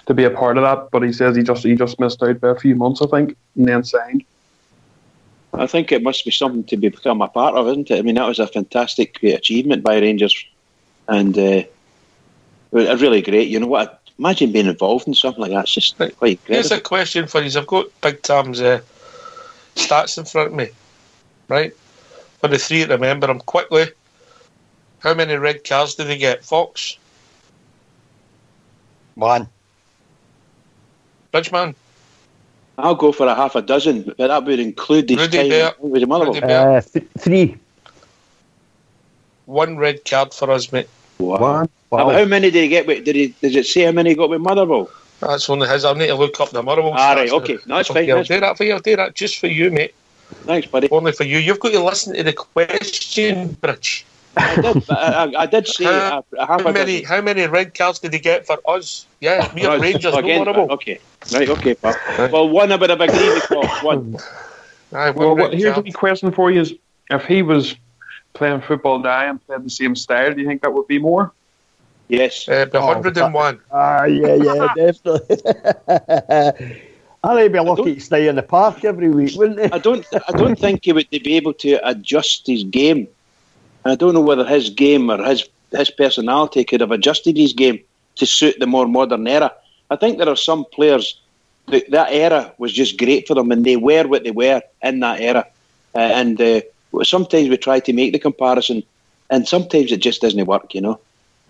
To be a part of that, but he says he just missed out by a few months, I think, and then signed. I think it must be something to become a part of, isn't it? I mean, that was a fantastic achievement by Rangers, and really great. You know what? Imagine being involved in something like that. It's just quite incredible. Here's a question for you. I've got Big Tam's stats in front of me, right? For the three, remember them quickly. How many red cards did they get? Fox? 1. Bridgeman? I'll go for a half a dozen, but that would include these Rudy time. 3. 1 red card for us, mate. Wow. How many did he get? Does it say how many he got with Motherwell? That's only his. I'll need to look up the Motherwell. Right, okay. No, that's fine. I'll do that for you. I'll do that just for you, mate. Thanks, buddy. Only for you. You've got to listen to the question, Bridge. I did say how many red cards did he get for us? Yeah, we are Rangers, no Motherwell. Okay. Right, okay, pal. Well, one I would have agreed with Fox. One. Here's a question for you: is if he was playing football now and played the same style, do you think that would be more? Yes. 101. Yeah, definitely. I'd be lucky to stay in the park every week, wouldn't he? I don't think he would be able to adjust his game. I don't know whether his game or his personality could have adjusted his game to suit the more modern era. I think there are some players that era was just great for them, and they were what they were in that era. Sometimes we try to make the comparison, and sometimes it just doesn't work, you know.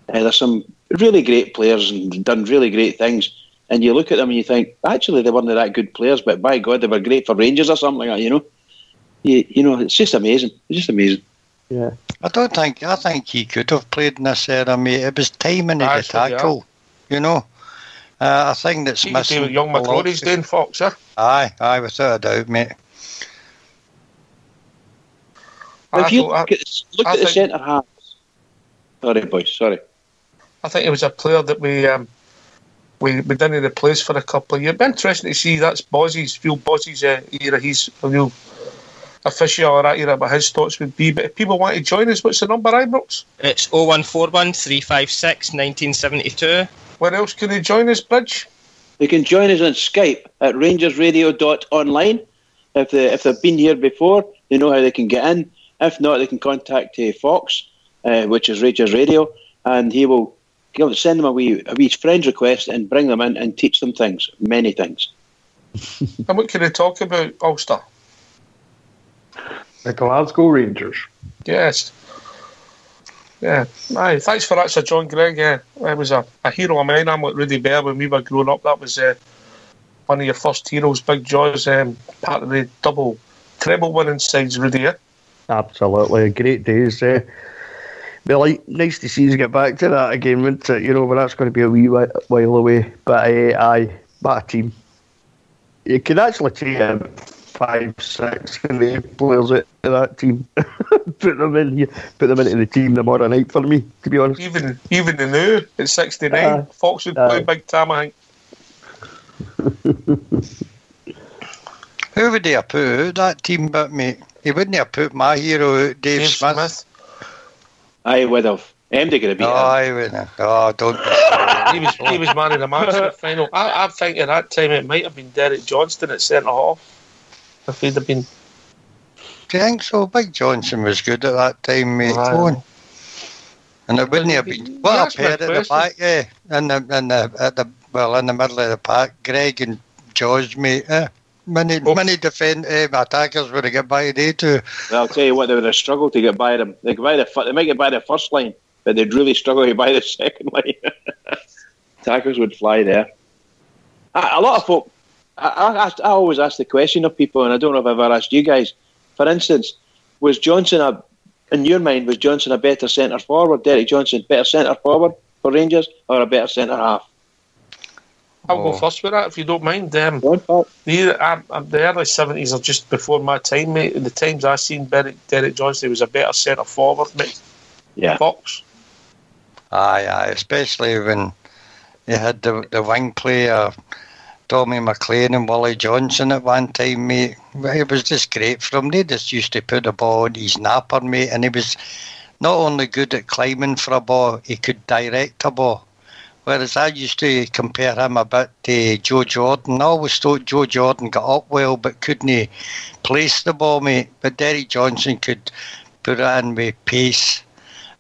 There's some really great players and done really great things, and you look at them and you think, actually, they weren't that good players, but by God, they were great for Rangers or something like that, you know. You know, it's just amazing. It's just amazing. Yeah. I think he could have played in this era, mate. It was timing of the tackle, you know. I think that's missing. What young McCrory's doing, Fox, huh? Aye, without a doubt, mate. If you look at the centre halves. Sorry, boys. Sorry. I think it was a player that we didn't replace for a couple of years. It'd be interesting to see. That's Phil Bozzy's era. He's a real official or that era, but his thoughts would be. But if people want to join us, what's the number, Ibrox? It's 0141 356 1972. Where else can they join us, Bridge? They can join us on Skype at rangersradio.online. If they've been here before, they know how they can get in. If not, they can contact Fox, which is Rangers Radio, and he will send them a wee friend request and bring them in and teach them things, many things. And what can they talk about, Ulster? The Glasgow Rangers. Yes. Yeah. Aye, thanks for that, Sir John Gregg. Yeah, it was a hero of mine. I'm like Rudy Bear when we were growing up. That was one of your first heroes, Big Jaws, part of the treble winning sides, Rudy. Yeah? Absolutely, great days. Be nice to see you get back to that again, wouldn't it? You know, but that's going to be a wee while away. But what a team! You could actually take 5, 6, and 8 players out of that team, put them into the team tomorrow night for me. To be honest, even the new at 69, Fox would play big time, I think. Who would he have put out that team but me? He wouldn't have put my hero out, Dave Smith. I would have. MD going to be. I wouldn't have. Oh, don't. he was man of the match in the final. I think at that time it might have been Derek Johnston at centre half. If he'd have been. Do you think so? Big Johnson was good at that time, mate. And it wouldn't have been. What a pair at the back, yeah. In the middle of the pack, Greg and George, mate. Many attackers would have got by day too. Well, I'll tell you what, they would have struggled to get by them. They might get by the first line, but they'd really struggle to get by the second line. Attackers would fly there. A lot of folk. I always ask the question of people, and I don't know if I've ever asked you guys. For instance, was Johnson in your mind, was Johnson a better centre forward? Derek Johnson better centre forward for Rangers or a better centre half? I'll go first with that, if you don't mind. The early 70s are just before my time, mate. In the times I've seen Derek Johnson, he was a better centre forward, mate. Yeah. Fox. Aye, especially when you had the wing player Tommy McLean and Willie Johnson at one time, mate. It was just great for him. They just used to put the ball on his napper, mate, and he was not only good at climbing for a ball, he could direct a ball. Whereas I used to compare him a bit to Joe Jordan. I always thought Joe Jordan got up well but couldn't place the ball, mate. But Derek Johnson could put it in with pace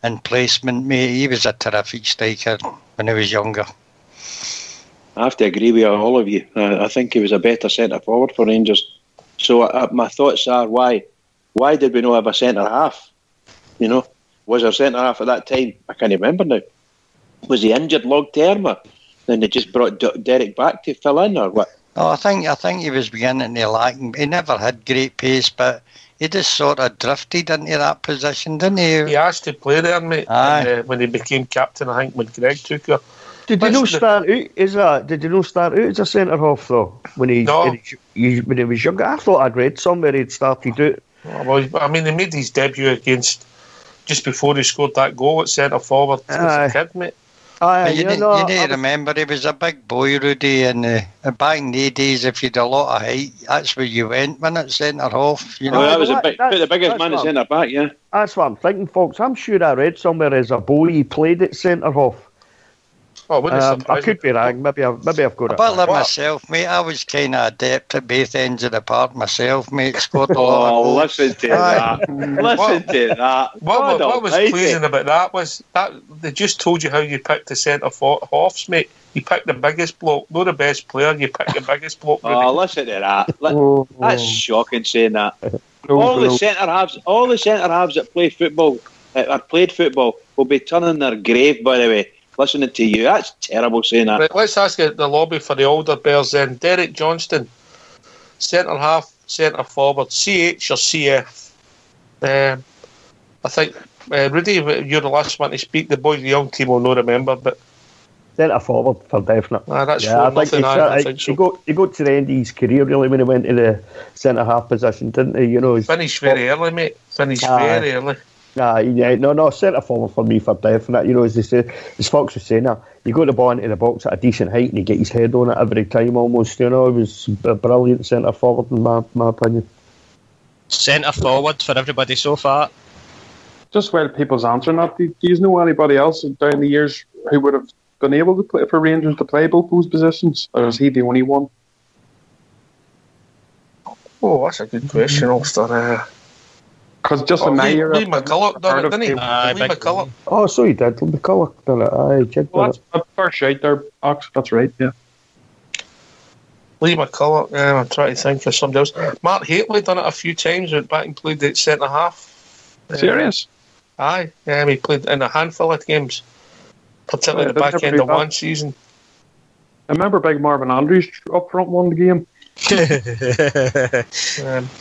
and placement, mate. He was a terrific striker when he was younger. I have to agree with all of you. I think he was a better centre forward for Rangers. So my thoughts are, why did we not have a centre half? You know, was our centre half at that time? I can't remember now. Was he injured long term, or then they just brought Derek back to fill in, or what? Oh, I think he was beginning to lack. He never had great pace, but he just sort of drifted into that position, didn't he? He asked to play there, mate. And, when he became captain, I think when Greg took her. Did you not start out as a centre half though? When he was younger, I thought I'd read somewhere he'd started out. Well, I mean, he made his debut just before he scored that goal at centre forward as a kid, mate. You need to remember, he was a big boy, Rudy, and back in the days, if you'd a lot of height, that's where you went when it's centre half. You know, that was the biggest man at centre back, yeah. That's what I'm thinking, folks. I'm sure I read somewhere as a boy he played at centre half. Oh, I could be wrong. Maybe I've got it. About like myself, mate. I was kind of adept at both ends of the park myself, mate. Scored a lot of goals. Listen to that. Listen to that. What was pleasing about that was that they just told you how you picked the centre halves, mate. You picked the biggest bloke, not the best player. You picked the biggest bloke. Listen to that. That's shocking saying that. All the centre halves that play football, or played football, will be turning their grave. By the way. Listening to you, that's terrible saying that. Right, let's ask the lobby for the older bears then. Derek Johnston, centre half, centre forward, CH or CF? I think, Rudy, you're the last one to speak. The boys, the young team will not remember, but centre forward for definite. That's I think he got to the end of his career really when he went to the centre half position, didn't he? You know, finished very early, mate. Very early. No, centre forward for me for definite. You know, as they say, as Fox was saying, you got the ball into the box at a decent height and he get his head on it every time almost. You know, he was a brilliant centre forward in my opinion. Centre forward for everybody so far. Just while people's answering that, do you know anybody else down the years who would have been able to play for Rangers to play both those positions, or is he the only one? Oh, that's a good question, Ulster. Because just in my year, Lee McCulloch done it, didn't he? Lee McCulloch. Oh, so he did. Lee McCulloch done it. That's a first right there, Ox. That's right, yeah. Lee McCulloch. I'm trying to think of somebody else. Mark Hateley done it a few times. Went back and played at centre half. Serious? Aye. He played in a handful of games, particularly the back end of one season. I remember Big Marvin Andrews up front won the game.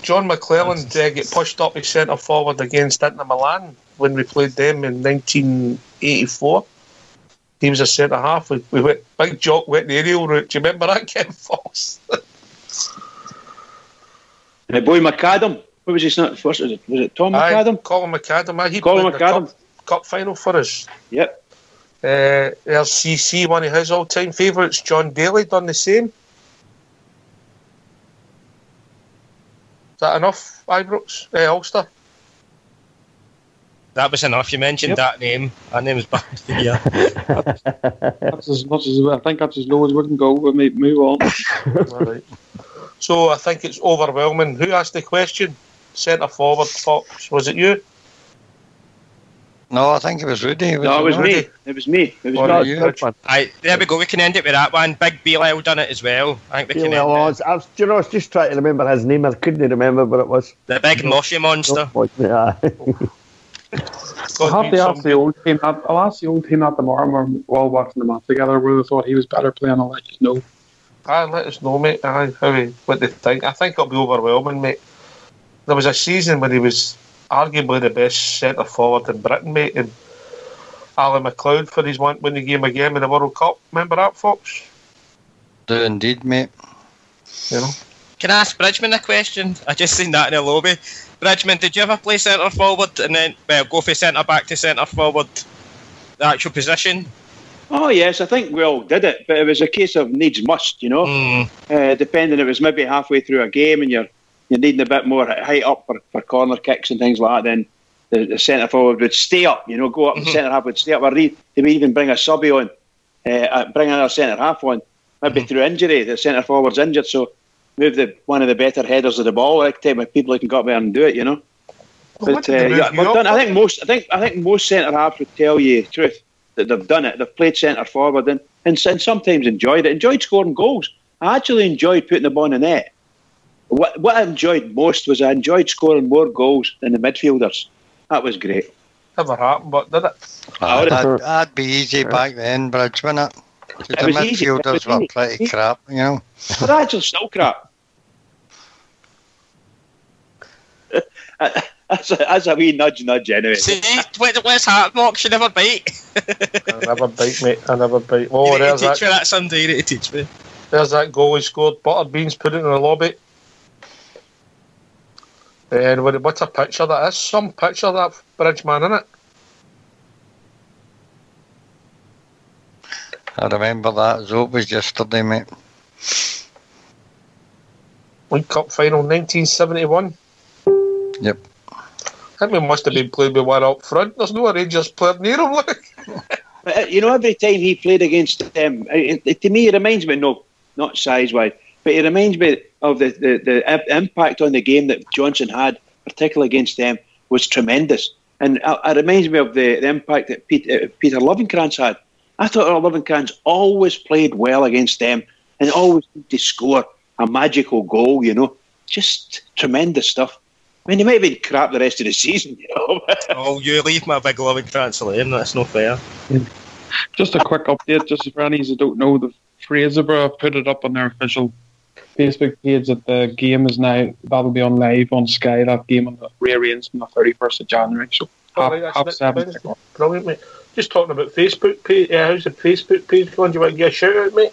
John McClelland get pushed up as centre forward against Inter Milan when we played them in 1984. He was a centre half. We went Big Jock went the aerial route. Do you remember that, Ken Fox? And the boy McAdam. What was his name first? Was it Tom McAdam? Colin McAdam. He Colin played McAdam. the cup final for us. Yep. LCC, one of his all-time favourites, John Daly, done the same. Is that enough, Ibrox? Ulster? That was enough. You mentioned that name. That name's back. Yeah. That's as much as I think that's as low as we can go. We may move on. Right. So I think it's overwhelming. Who asked the question? Centre forward, Fox. Was it you? No, I think it was Rudy. It was me. It was me. It was not you. There we go. We can end it with that one. Big Belial done it as well. I think we can end it. I was just trying to remember his name. I couldn't remember what it was. The big Moshi monster. I'll have to ask the old team. I'll ask the old team that tomorrow. We're all watching the match together. We thought he was better playing. I'll let you know. Let us know, mate. What they think. I think it'll be overwhelming, mate. There was a season when he was arguably the best centre forward in Britain, mate, and Alan McLeod for his winning game again in the World Cup. Remember that, Fox? Do indeed, mate. You know. Can I ask Bridgman a question? I just seen that in the lobby. Bridgman, did you ever play centre forward and then go from centre back to centre forward, the actual position? Oh yes, I think we all did it, but it was a case of needs must, you know. Depending, it was maybe halfway through a game and you're needing a bit more height up for corner kicks and things like that. Then the centre forward would stay up, you know, go up. The centre half would stay up. Or they would even bring a subby on, bring another centre half on. Maybe through injury, the centre forward's injured, so move one of the better headers of the ball like time with people who can go up there and do it, you know. Well, but I think most centre halves would tell you the truth that they've done it. They've played centre forward and sometimes enjoyed it. Enjoyed scoring goals. I actually enjoyed putting the ball in the net. What I enjoyed most was I enjoyed scoring more goals than the midfielders. That was great. Never happened, but did it? That'd be easy back then, Bridge, wouldn't it? The midfielders were pretty crap, you know. But actually still crap. That's a wee nudge anyway. See, what's happened, Mox? You never bite. I never bite, mate. I never bite. Oh, you need to teach me that someday. You need to teach me. There's that goal he scored. Buttered beans, put it in the lobby. And what a picture that is. Some picture of that Bridgeman, innit? I remember that. It was yesterday, mate. League Cup final 1971. Yep. I think we must have been playing with one up front. There's no Rangers player near him. But, you know, every time he played against them, to me it reminds me, no, not size-wise, but it reminds me of the impact on the game that Johnson had, particularly against them, was tremendous. And it reminds me of the impact that Peter Lovenkrands had. I thought Lovenkrands always played well against them and always seemed to score a magical goal, you know. Just tremendous stuff. I mean, he might have been crap the rest of the season, you know. Oh, you leave my big Lovenkrands alone. That's not fair. Just a quick update, just for any who don't know, the Fraserburgh put it up on their official Facebook page that the game is now, that'll be on live on Sky, that game on the rearranged on the 31st of January. So, half 7. Brilliant, mate. Just talking about Facebook page, how's the Facebook page going? Do you want to give a shout out, mate?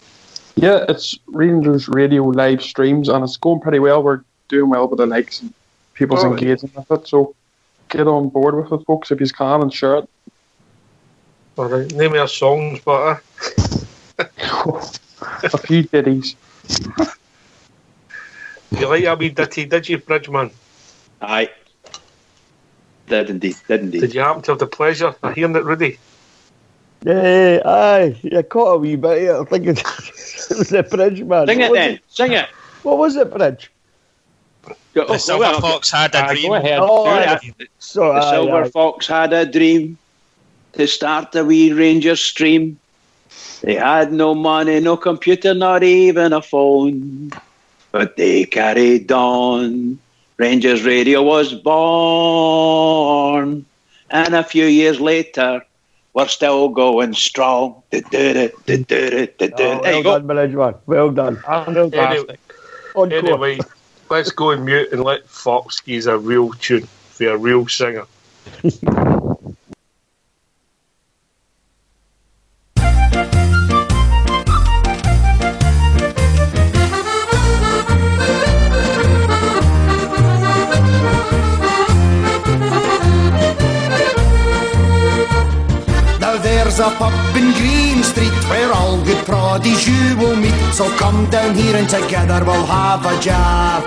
Yeah, it's Rangers Radio live streams and it's going pretty well. We're doing well with the likes and people's engaging with it. So get on board with it, folks, if you can, and share it. Alright, name your songs, but a few ditties. You like a wee ditty, did you, Bridgeman? Aye. Did indeed. Did you happen to have the pleasure of hearing it, Rudy? Yeah, aye. You caught a wee bit here. I think it was the Bridgeman. Sing it then. Sing it. What was it, Bridge? The Silver Fox had a dream. Go ahead. The Silver Fox had a dream to start a wee Rangers stream. They had no money, no computer, not even a phone. But they carried on. Rangers Radio was born. And a few years later, we're still going strong. Well done, Bridgeman. Well done. Anyway, let's go and mute and let Fox use a real tune for a real singer. There's a pub in Green Street where all good proddies you will meet. So come down here and together we'll have a jar.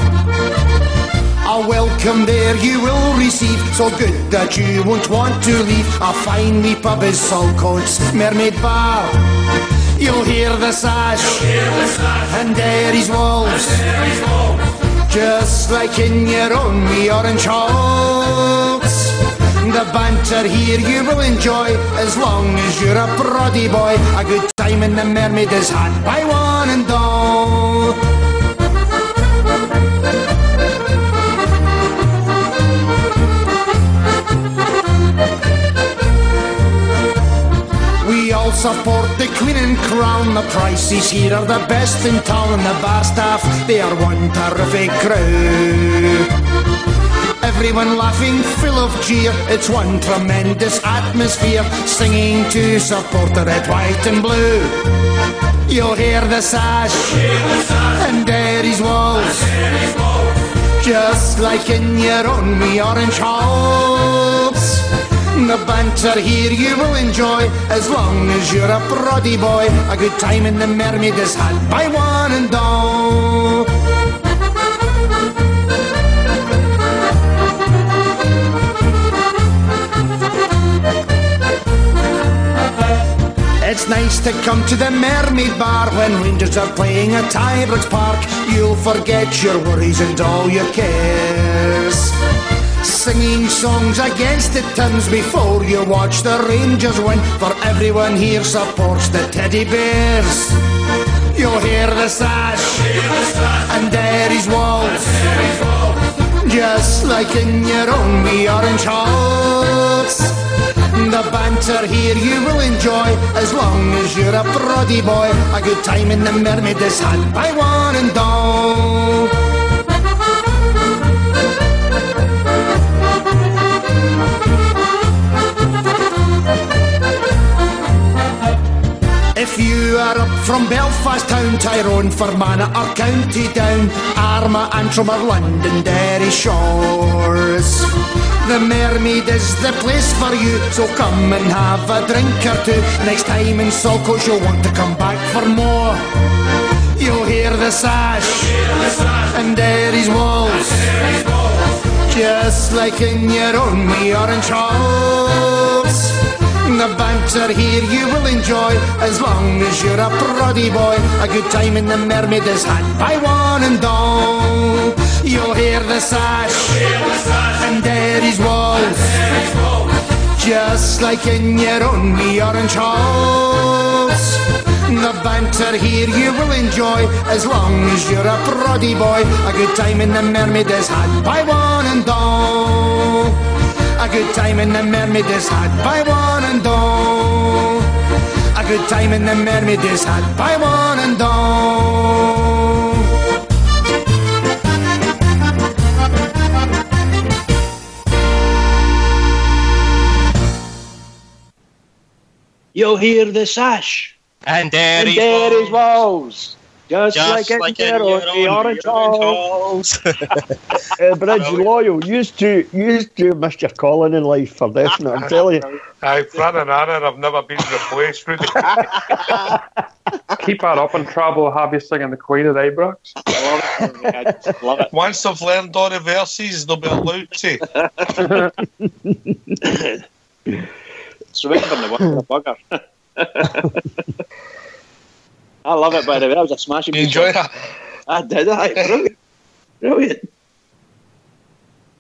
A welcome there you will receive, so good that you won't want to leave. A fine wee pub is Saltcoats Mermaid Bar. You'll hear the sash and Derry's walls, just like in your own wee orange halls. The banter here you will enjoy, as long as you're a proddy boy. A good time in the Mermaid is had by one and all. We all support the Queen and Crown. The prices here are the best in town. And the bar staff, they are one terrific crew. Everyone laughing, full of cheer. It's one tremendous atmosphere, singing to support the red, white and blue. You'll hear the sash and Derry's walls, just like in your own wee orange halls. The banter here you will enjoy as long as you're a proddy boy. A good time in the Mermaid is had by one and all. It's nice to come to the Mermaid Bar when Rangers are playing at Ibrox Park. You'll forget your worries and all your cares, singing songs against the Tins before you watch the Rangers win. For everyone here supports the Teddy Bears. You'll hear the sash and Derry's waltz, just like in your own wee orange halls. The banter here you will enjoy as long as you're a proddy boy. A good time in the Mermaid is had by one and all. If you are up from Belfast town, Tyrone, Fermanagh or County Down, Armagh, Antrim or London Derry shores, the Mermaid is the place for you, so come and have a drink or two. Next time in Saltcoats you'll want to come back for more. You'll hear the sash and Derry's walls, just like in your own wee orange halls. The banter here you will enjoy as long as you're a proddy boy. A good time in the Mermaid is had by one and all. You'll hear the sash and Derry's walls, just like in your own wee orange halls. The banter here you will enjoy as long as you're a proddy boy. A good time in the Mermaid is had by one and all. A good time in the Mermaid is had by one and all. A good time in the Mermaid is had by one and all. You'll hear the sash and Derry's walls, just like in your own orange halls. Bridge Loyal, used to missed your calling in life for definite, I'm telling you. Aye, Fran and Aaron have never been replaced, Rudy. Keep that up and Travel will have you singing the Queen at Ibrox. Love it. Once they've learned all the verses, they'll be allowed to. It's remember the one with the bugger. I love it, by the way. That was a smashing. You enjoy that? I did. Brilliant. Brilliant.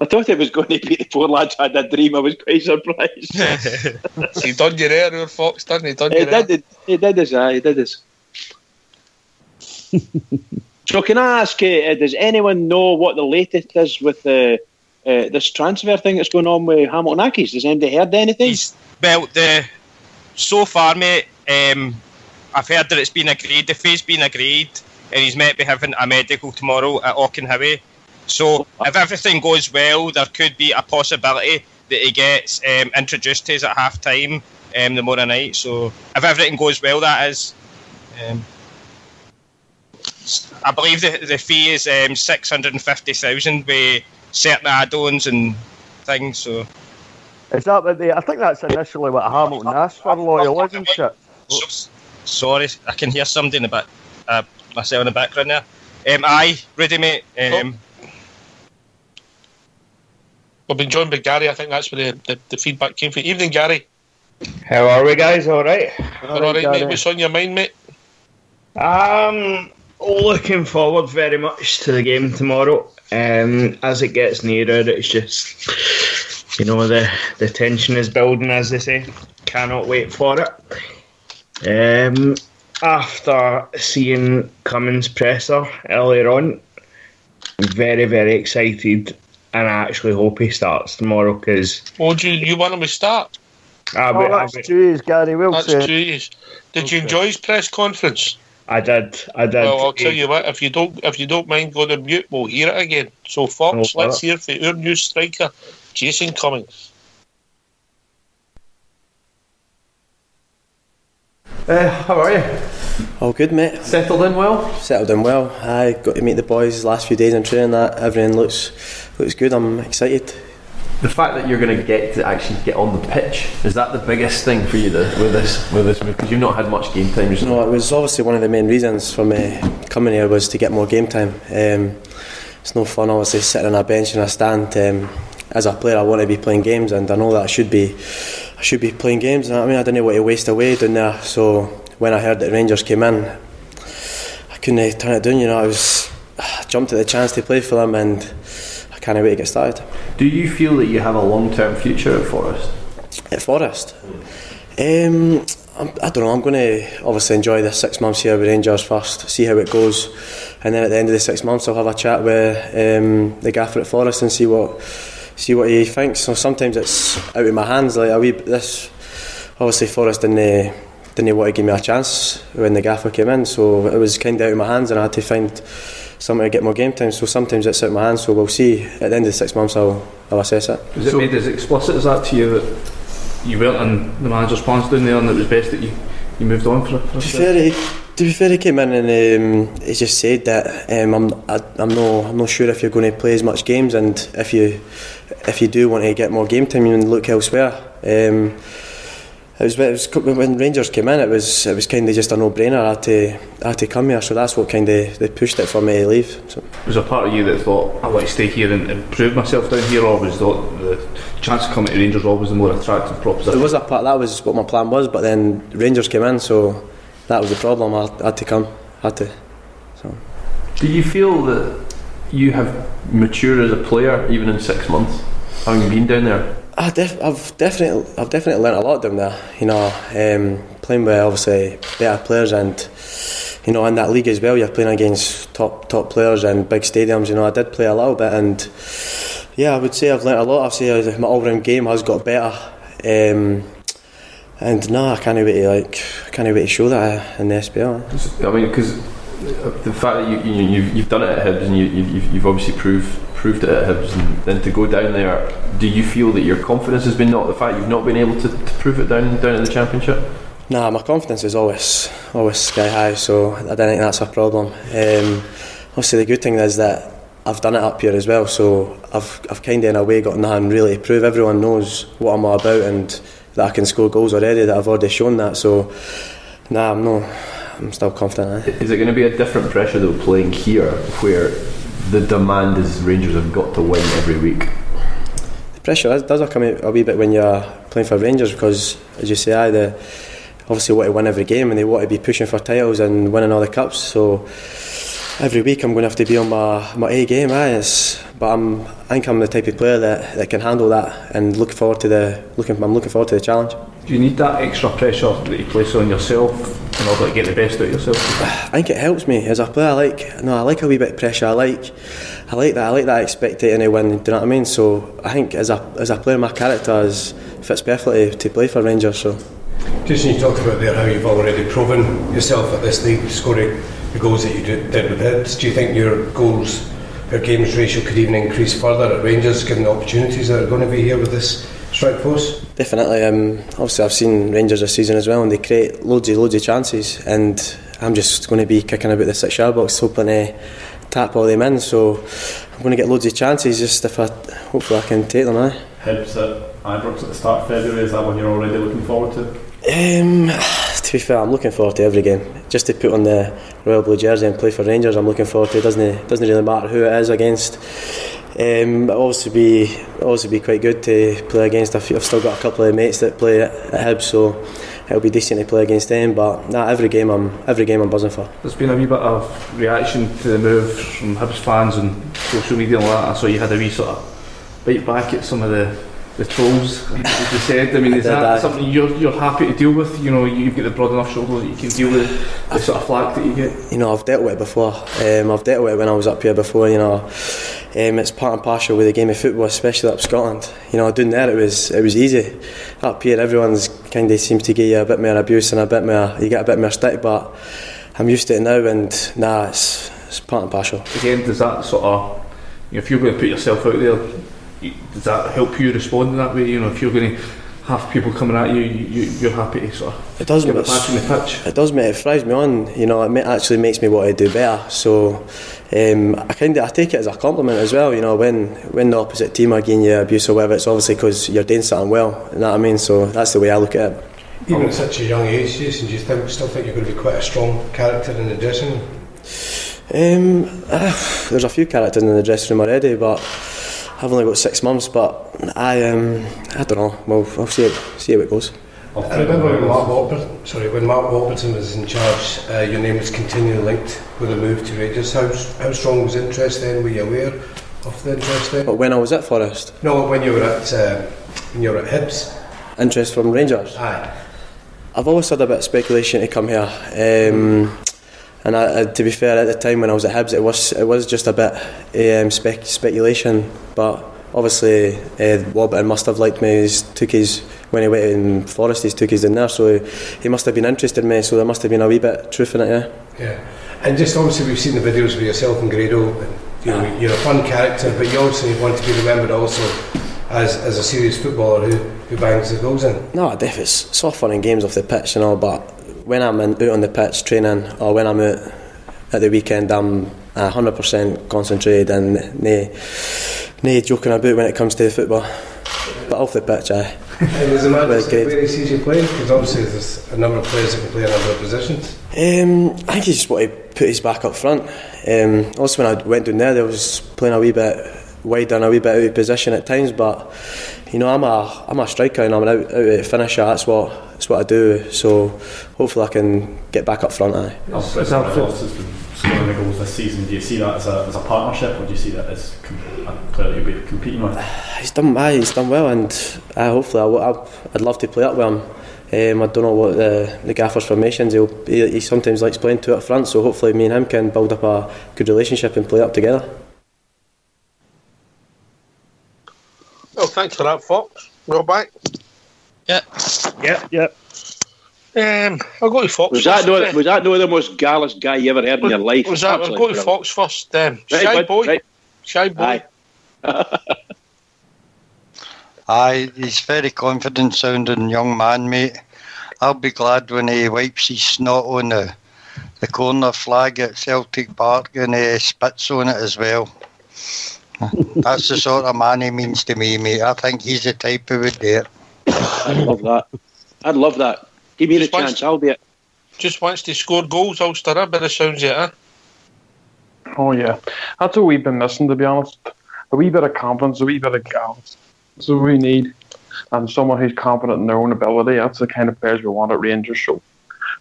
I thought it was going to be the four lads had a dream. I was quite surprised. He done your hair, your Fox, didn't he? He did his. So can I ask, does anyone know what the latest is with this transfer thing that's going on with Hamilton Accies? Has anybody heard anything? So far, mate, I've heard that it's been agreed, the fee's been agreed, and he's meant to be having a medical tomorrow at Auchenhowie. So if everything goes well, there could be a possibility that he gets introduced to us at half time tomorrow night. So if everything goes well, that is. I believe the fee is 650,000 with certain add-ons and things. So is that what I think that's initially what Hamilton asked for, Loyal, isn't it? Sorry, I can hear somebody in the back, myself in the background there. Aye, ready, mate. We've been joined by Gary. I think that's where the feedback came from. Evening, Gary. How are we, guys? All right? All right, mate. What's on your mind, mate? Looking forward very much to the game tomorrow. As it gets nearer, it's just, the tension is building, as they say. Cannot wait for it. After seeing Cummins' presser earlier on, I'm very, very excited, and I actually hope he starts tomorrow because. Oh, do you want him to start? That's 2 years, Gary Wilson. That's 2 years. Did you enjoy his press conference? I did. Well, I'll tell you what. If you don't mind going on mute, we'll hear it again. So, Fox, let's hear for our new striker, Jason Cummings. How are you? All good, mate. Settled in well? Settled in well. I got to meet the boys the last few days in training. That everything looks good. I'm excited. the fact that you're going to get to actually get on the pitch, is that the biggest thing for you with this move? Because you've not had much game time recently. No, it was obviously one of the main reasons for me coming here was to get more game time. It's no fun obviously sitting on a bench in a stand. As a player I want to be playing games, and I know that I should be playing games. I mean, I didn't want to waste away down there, so when I heard that Rangers came in, I couldn't turn it down. I jumped at the chance to play for them, and I can't wait to get started. Do you feel that you have a long-term future at Forest? At Forest? I don't know. I'm going to obviously enjoy the 6 months here with Rangers first, see how it goes, and then at the end of the 6 months I'll have a chat with the gaffer at Forest and see what he thinks. So sometimes it's out of my hands. Obviously Forest didn't want to give me a chance when the gaffer came in, so it was kind of out of my hands, and I had to find somewhere to get more game time. So sometimes it's out of my hands. So we'll see. At the end of the 6 months, I'll assess it. Was it made as explicit as that to you that you weren't in the manager's plans down there, and it was best that you moved on for a To be fair, he came in and he just said that I'm not sure if you're going to play as much games, and if you do want to get more game time, you can look elsewhere. It was when Rangers came in. It was kind of just a no-brainer. I had to come here, so that's what kind of they pushed it for me to leave. So. Was there a part of you that thought, I'd like to stay here and prove myself down here, or was the chance of coming to Rangers always the more attractive proposition? There was a part, that was what my plan was, but then Rangers came in, so that was the problem. I had to come. So. Do you feel that you have matured as a player even in 6 months, having been down there? I've definitely learnt a lot down there. Playing with obviously better players, and in that league as well, you're playing against top players and big stadiums. I did play a little bit, and yeah, I would say I've learnt a lot. I'd say my all-round game has got better, and I can't wait to show that in the SPL. I mean, because the fact that you've done it at Hibs, and you've obviously proved it at Hibs, and then to go down there, do you feel that your confidence has been knocked? The fact you've not been able to prove it down in the Championship? Nah, my confidence is always sky high, so I don't think that's a problem. Obviously the good thing is that I've done it up here as well, so I've kind of in a way got nothing really to prove. Everyone knows what I'm all about, and that I can score goals already, that I've already shown that, so I'm still confident. Is it going to be a different pressure though playing here, where the demand is Rangers have got to win every week? The pressure does come a wee bit when you're playing for Rangers, because as you say, they obviously want to win every game, and they want to be pushing for titles and winning all the cups, so every week I'm going to have to be on my A game. But I think I'm the type of player that can handle that, and I'm looking forward to the challenge. Do you need that extra pressure that you place on yourself in order to get the best out of yourself? I think it helps me as a player. I like a wee bit of pressure. I like that expectation to win. Do you know what I mean? So I think as a player, my character fits perfectly to play for Rangers. So. Jason, you talked about there how you've already proven yourself at this league, scoring the goals that you did with Hibs. Do you think your goals per games ratio could even increase further at Rangers, given the opportunities that are going to be here with this strike force? Definitely. Obviously I've seen Rangers this season as well, and they create loads of chances, and I'm just going to be kicking about the 6-yard box hoping to tap all them in, so I'm going to get loads of chances, just hopefully I can take them. Hibs at Ibrox at the start of February, is that one you're already looking forward to? To be fair, I'm looking forward to every game. Just to put on the Royal Blue jersey and play for Rangers, I'm looking forward to it. Doesn't really matter who it is against. It'll also be quite good to play against. I've still got a couple of mates that play at Hibs, so it'll be decent to play against them. But every game I'm buzzing for. There's been a wee bit of reaction to the move from Hibs fans on social media and all that. I saw you had a wee sort of bite back at some of the trolls, as you said. I mean, is that something you're happy to deal with? You've got the broad enough shoulder that you can deal with the sort of flack that you get? I've dealt with it before. I've dealt with it when I was up here before. It's part and parcel with the game of football, especially up Scotland. Down there it was easy. Up here everyone's kind of seems to give you a bit more abuse and you get a bit more stick, but I'm used to it now, and it's part and parcel. Again, does that sort of, if you're going to put yourself out there, does that help you respond in that way? If you're going to half people coming at you're happy to sort of it does get it back in the pitch? It does, mate. It thrives me on. You know, it actually makes me want to do better. So I take it as a compliment as well. You know, when the opposite team are giving you abuse or whatever, it's obviously because you're doing something well. You know what I mean? So that's the way I look at it. Even at such a young age, Jason, do you still think you're going to be quite a strong character in the dressing room? There's a few characters in the dressing room already, but I've only got 6 months. But I don't know. Well, I'll see how it goes. I remember when Mark Warburton was in charge, your name was continually linked with a move to Rangers. How strong was interest then? Were you aware of the interest then? But when I was at Forest? No, when you were at Hibs. Interest from Rangers? Aye. I've always had a bit of speculation to come here, and to be fair, at the time when I was at Hibs, it was just a bit speculation. But obviously, Warburton must have liked me. When he went in Forest, he took his in there, so he must have been interested in me. So there must have been a wee bit of truth in it, yeah. Yeah, and just obviously we've seen the videos with yourself and Grado. And, you're a fun character, but you obviously want to be remembered also as a serious footballer who bangs the goals in. No, it's all fun and games off the pitch and all, but when I'm out on the pitch training or when I'm out at the weekend, I'm 100% concentrated and no joking about when it comes to football. But off the pitch, aye. And is the man where he sees you playing? Because obviously there's a number of players that can play a number of positions. I think he just wanted to put his back up front. Also when I went down there, was playing a wee bit wider and a wee bit out of position at times, but you know, I'm a striker and I'm an out finisher. That's what I do. So hopefully I can get back up front. Scoring the goals this season. Do you see that as a partnership, or do you see that as a player you'll be competing with? He's done well, and hopefully I'd love to play up with him. I don't know what the gaffer's formations. He sometimes likes playing two up front, so hopefully me and him can build up a good relationship and play up together. Well, thanks for that, Fox. We're back. Yeah. I'll go to Fox. Was that no the most gallus guy you ever heard in your life? I'll go to Fox first. Shy boy. Aye, he's very confident sounding young man, mate. I'll be glad when he wipes his snot on the corner flag at Celtic Park and spits on it as well. That's the sort of man he means to me, mate. I think he's the type who would do it. I'd love that. Give me the chance, I'll be it. Just wants to score goals, Ulster, by the sounds of it, huh? Oh yeah, that's what we've been missing, to be honest. A wee bit of confidence, a wee bit of gas. That's what we need. And someone who's confident in their own ability. That's the kind of players we want at Rangers. So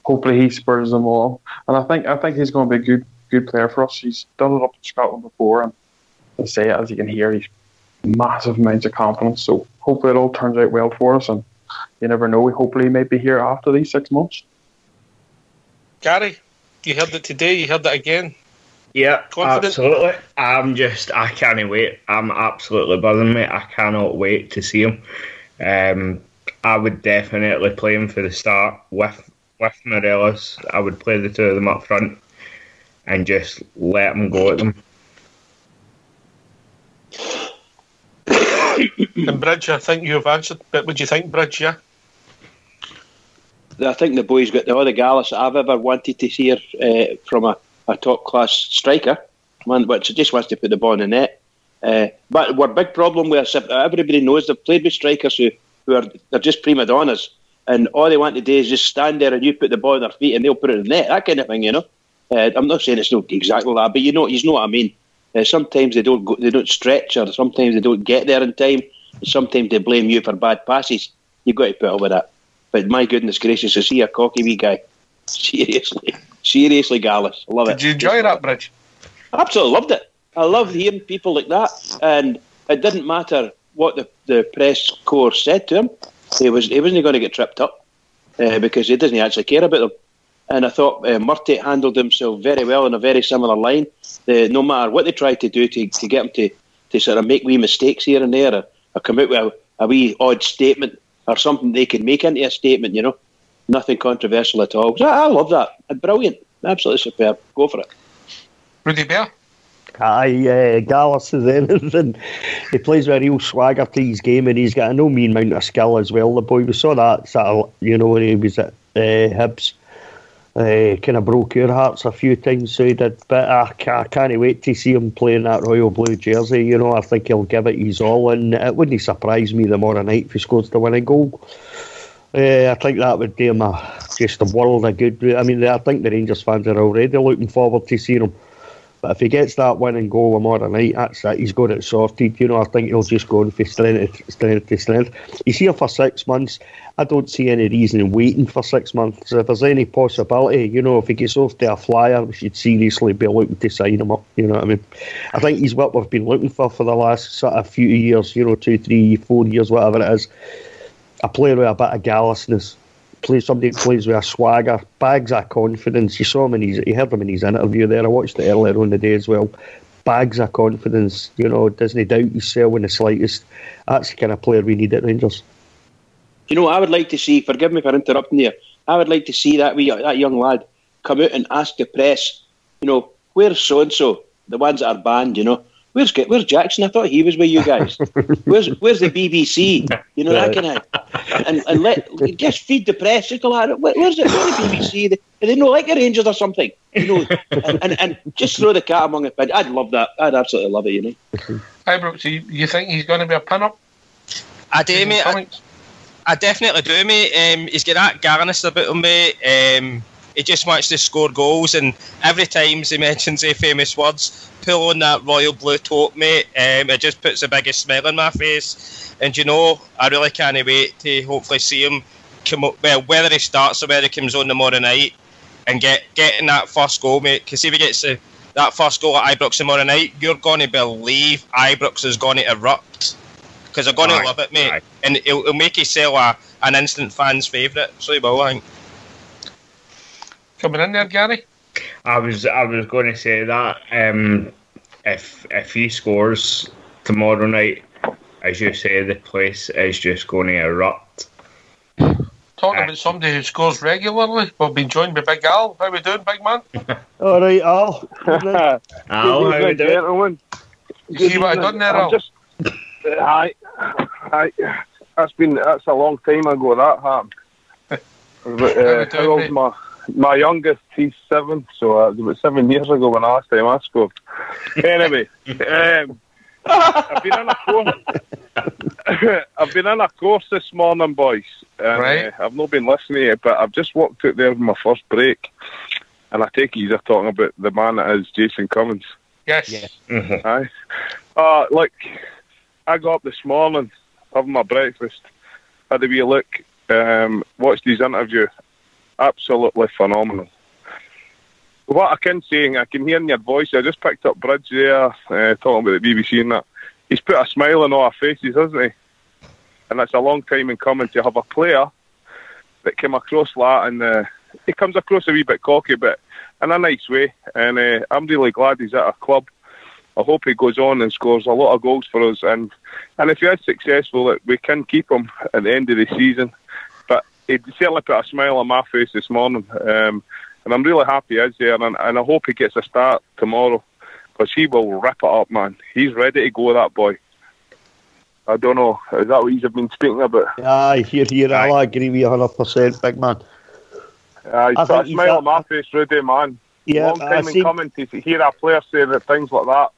hopefully he spurs them all. And I think he's going to be a good player for us. He's done it up in Scotland before, and to say it, as you can hear, he's massive amounts of confidence. So hopefully it all turns out well for us, and you never know, hopefully he might be here after these 6 months. Gary, you heard it today, you heard it again. Yeah, confident? Absolutely. I can't wait. I'm absolutely buzzing, mate. I cannot wait to see him. I would definitely play him for the start with Morelos. I would play the two of them up front and just let them go at them. And Bridge, I think you have answered, but what do you think, Bridge, yeah? I think the boy's got all the gallus I've ever wanted to see from a top-class striker, one which just wants to put the ball in the net. But our big problem with everybody knows they've played with strikers they're just prima donnas, and all they want to do is just stand there and you put the ball on their feet and they'll put it in the net, that kind of thing, you know. I'm not saying it's not exactly that, but you know what I mean. Sometimes they don't stretch, or sometimes they don't get there in time. Sometimes they blame you for bad passes. You've got to put up with that. But my goodness gracious, to see a cocky wee guy, seriously, Gallus, I love it. Did you enjoy that, Bridge? Absolutely loved it. I loved hearing people like that, and it didn't matter what the press corps said to him. He wasn't going to get tripped up because he doesn't actually care about them. And I thought Murty handled himself very well in a very similar line. No matter what they tried to do to get him to sort of make wee mistakes here and there, or come out with a wee odd statement or something they can make into a statement, you know. Nothing controversial at all. I love that. Brilliant. Absolutely superb. Go for it. Rudy Bear? Aye, Gallus is anything. He plays with a real swagger to his game, and he's got a no mean amount of skill as well. The boy, we saw that sort of, when he was at Hibs. Kind of broke your hearts a few times, so he did. But I can't wait to see him playing that royal blue jersey. I think he'll give it his all, and it wouldn't surprise me tomorrow night if he scores the winning goal. I think that would do him just a world of good. I mean, I think the Rangers fans are already looking forward to seeing him. But if he gets that winning goal tomorrow night, that's it. He's got it sorted. I think he'll just go on from strength to strength. He's here for 6 months. I don't see any reason in waiting for 6 months. If there's any possibility, if he gets off to a flyer, we should seriously be looking to sign him up. You know what I mean? I think he's what we've been looking for the last sort of few years, 2, 3, 4 years, whatever it is. A player with a bit of gallusness. Somebody who plays with a swagger, bags of confidence. You saw him you heard him in his interview there. I watched it earlier on the day as well. Bags of confidence, doesn't doubt himself in the slightest. That's the kind of player we need at Rangers. I would like to see, forgive me for interrupting there, I would like to see that young lad come out and ask the press, where's so-and-so, the ones that are banned, Where's Jackson? I thought he was with you guys. Where's the BBC? That kind of, and let just feed the press. Just go like, where's the BBC? They don't like the Rangers or something, and just throw the cat among the pigeons. I'd love that. I'd absolutely love it. Ibrox, you think he's going to be a pin-up? I do, mate. I definitely do, mate. He's got that garrulous about him, mate. He just wants to score goals, and every time he mentions the famous words, pull on that royal blue top, mate, it just puts the biggest smile on my face. And I really can't wait to hopefully see him come up, well, whether he starts or whether he comes on tomorrow night and getting that first goal, mate. Because if he gets that first goal at Ibrox tomorrow night, you're going to believe Ibrox is going to erupt, because they're going to love it, mate. And it'll make himself an instant fan's favourite. So he will, I think. Coming in there, Gary? I was going to say that if he scores tomorrow night, as you say, the place is just going to erupt. Talking about somebody who scores regularly, we've been joined by Big Al. How we doing, big man? All right, Al. Al, how we doing? You see what I done there, Al? Aye. That's a long time ago that happened. How old's my youngest? He's 7, so it was about 7 years ago when the last time I scored. Anyway, I've been in a course this morning, boys. And, I've not been listening to it, but I've just walked out there with my first break, and I take it you're talking about the man that is Jason Cummins. Yes. Yeah. Mm-hmm. Aye. Look, I got up this morning, having my breakfast, had a wee look, watched his interview. Absolutely phenomenal. What I can say, I can hear in your voice, I just picked up Bridge there, talking about the BBC and that. He's put a smile on all our faces, hasn't he? And it's a long time in coming to have a player that came across that, and he comes across a wee bit cocky, but in a nice way. And I'm really glad he's at a club. I hope he goes on and scores a lot of goals for us. And if he is successful, we can keep him at the end of the season. He certainly put a smile on my face this morning, and I'm really happy he is there, and I hope he gets a start tomorrow, because he will rip it up, man. He's ready to go, that boy. I don't know, is that what he's been speaking about? Aye, here, I'll agree with you 100%, big man. He's put a smile on my face, Rudy, man. Yeah, long time in coming to hear a player say that things like that.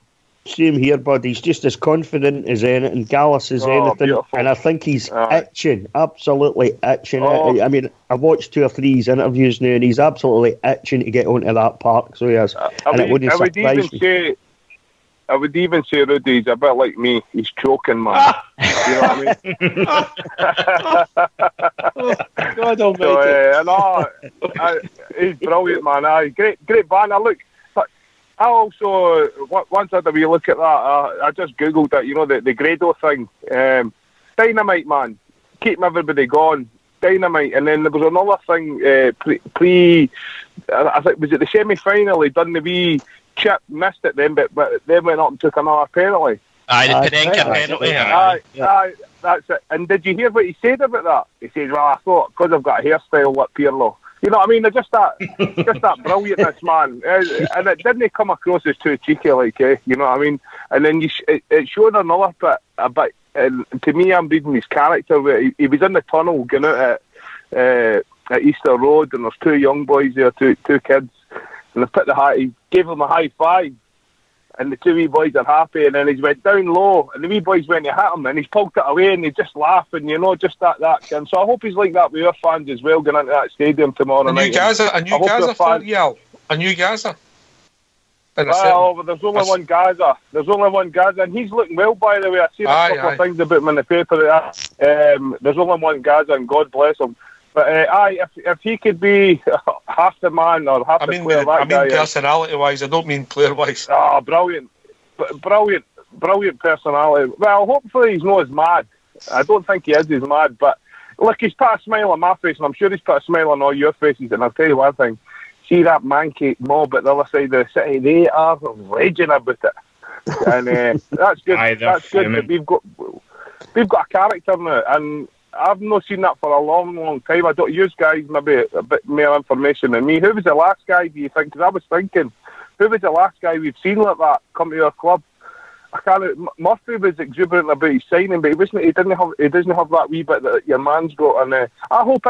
Same here, bud. He's just as confident as anything. Gallus as anything, beautiful. And I think he's itching, absolutely itching. I mean, I've watched 2 or 3 of his interviews now, and he's absolutely itching to get onto that park. So he is, and it wouldn't surprise me. I would even say, Rudy, he's a bit like me. He's choking, man. You know what I mean? God almighty. He's brilliant, man. Great banner. Look, I also, once I had a wee look at that, I just Googled it, the Grado thing. Dynamite, man. Keeping everybody going. Dynamite. And then there was another thing, I think, was it the semi-final? He done the wee chip, missed it then, but then went up and took another penalty. Aye, the Penenka penalty. Aye, that's it. And did you hear what he said about that? He said, well, I thought, because I've got a hairstyle like Pirlo, You know what I mean? They're just that brilliantness, man. And it didn't come across as too cheeky, like, you know what I mean? And then it showed another bit. And to me, I'm reading his character where he was in the tunnel going out at Easter Road, and there's two young boys there, two kids, and he gave them a high five. And the two wee boys are happy, and then he went down low, and the wee boys went to hit him, and he's pulled it away, and he's just laughing, you know, just that. And so I hope he's like that with our fans as well, going into that stadium tomorrow night. A new Gaza fan, yell. A new Gaza. Well, there's only one Gaza. There's only one Gaza, and he's looking well, by the way. I've seen a couple of things about him in the paper. There's only one Gaza, and God bless him. But if he could be half the man or half the player, I mean personality-wise. I don't mean player-wise. Oh, brilliant personality. Well, hopefully he's not as mad. I don't think he is as mad. But look, he's put a smile on my face, and I'm sure he's put a smile on all your faces. And I'll tell you one thing: see that man-cake mob at the other side of the city? They are raging about it, and that's good. That's good that we've got a character now, and I've not seen that for a long, long time. I don't use guys maybe a bit more information than me. Who was the last guy, do you think? Because I was thinking, who was the last guy we've seen like that come to our club? Murphy was exuberant about his signing, but he doesn't have that wee bit that your man's got. And I hope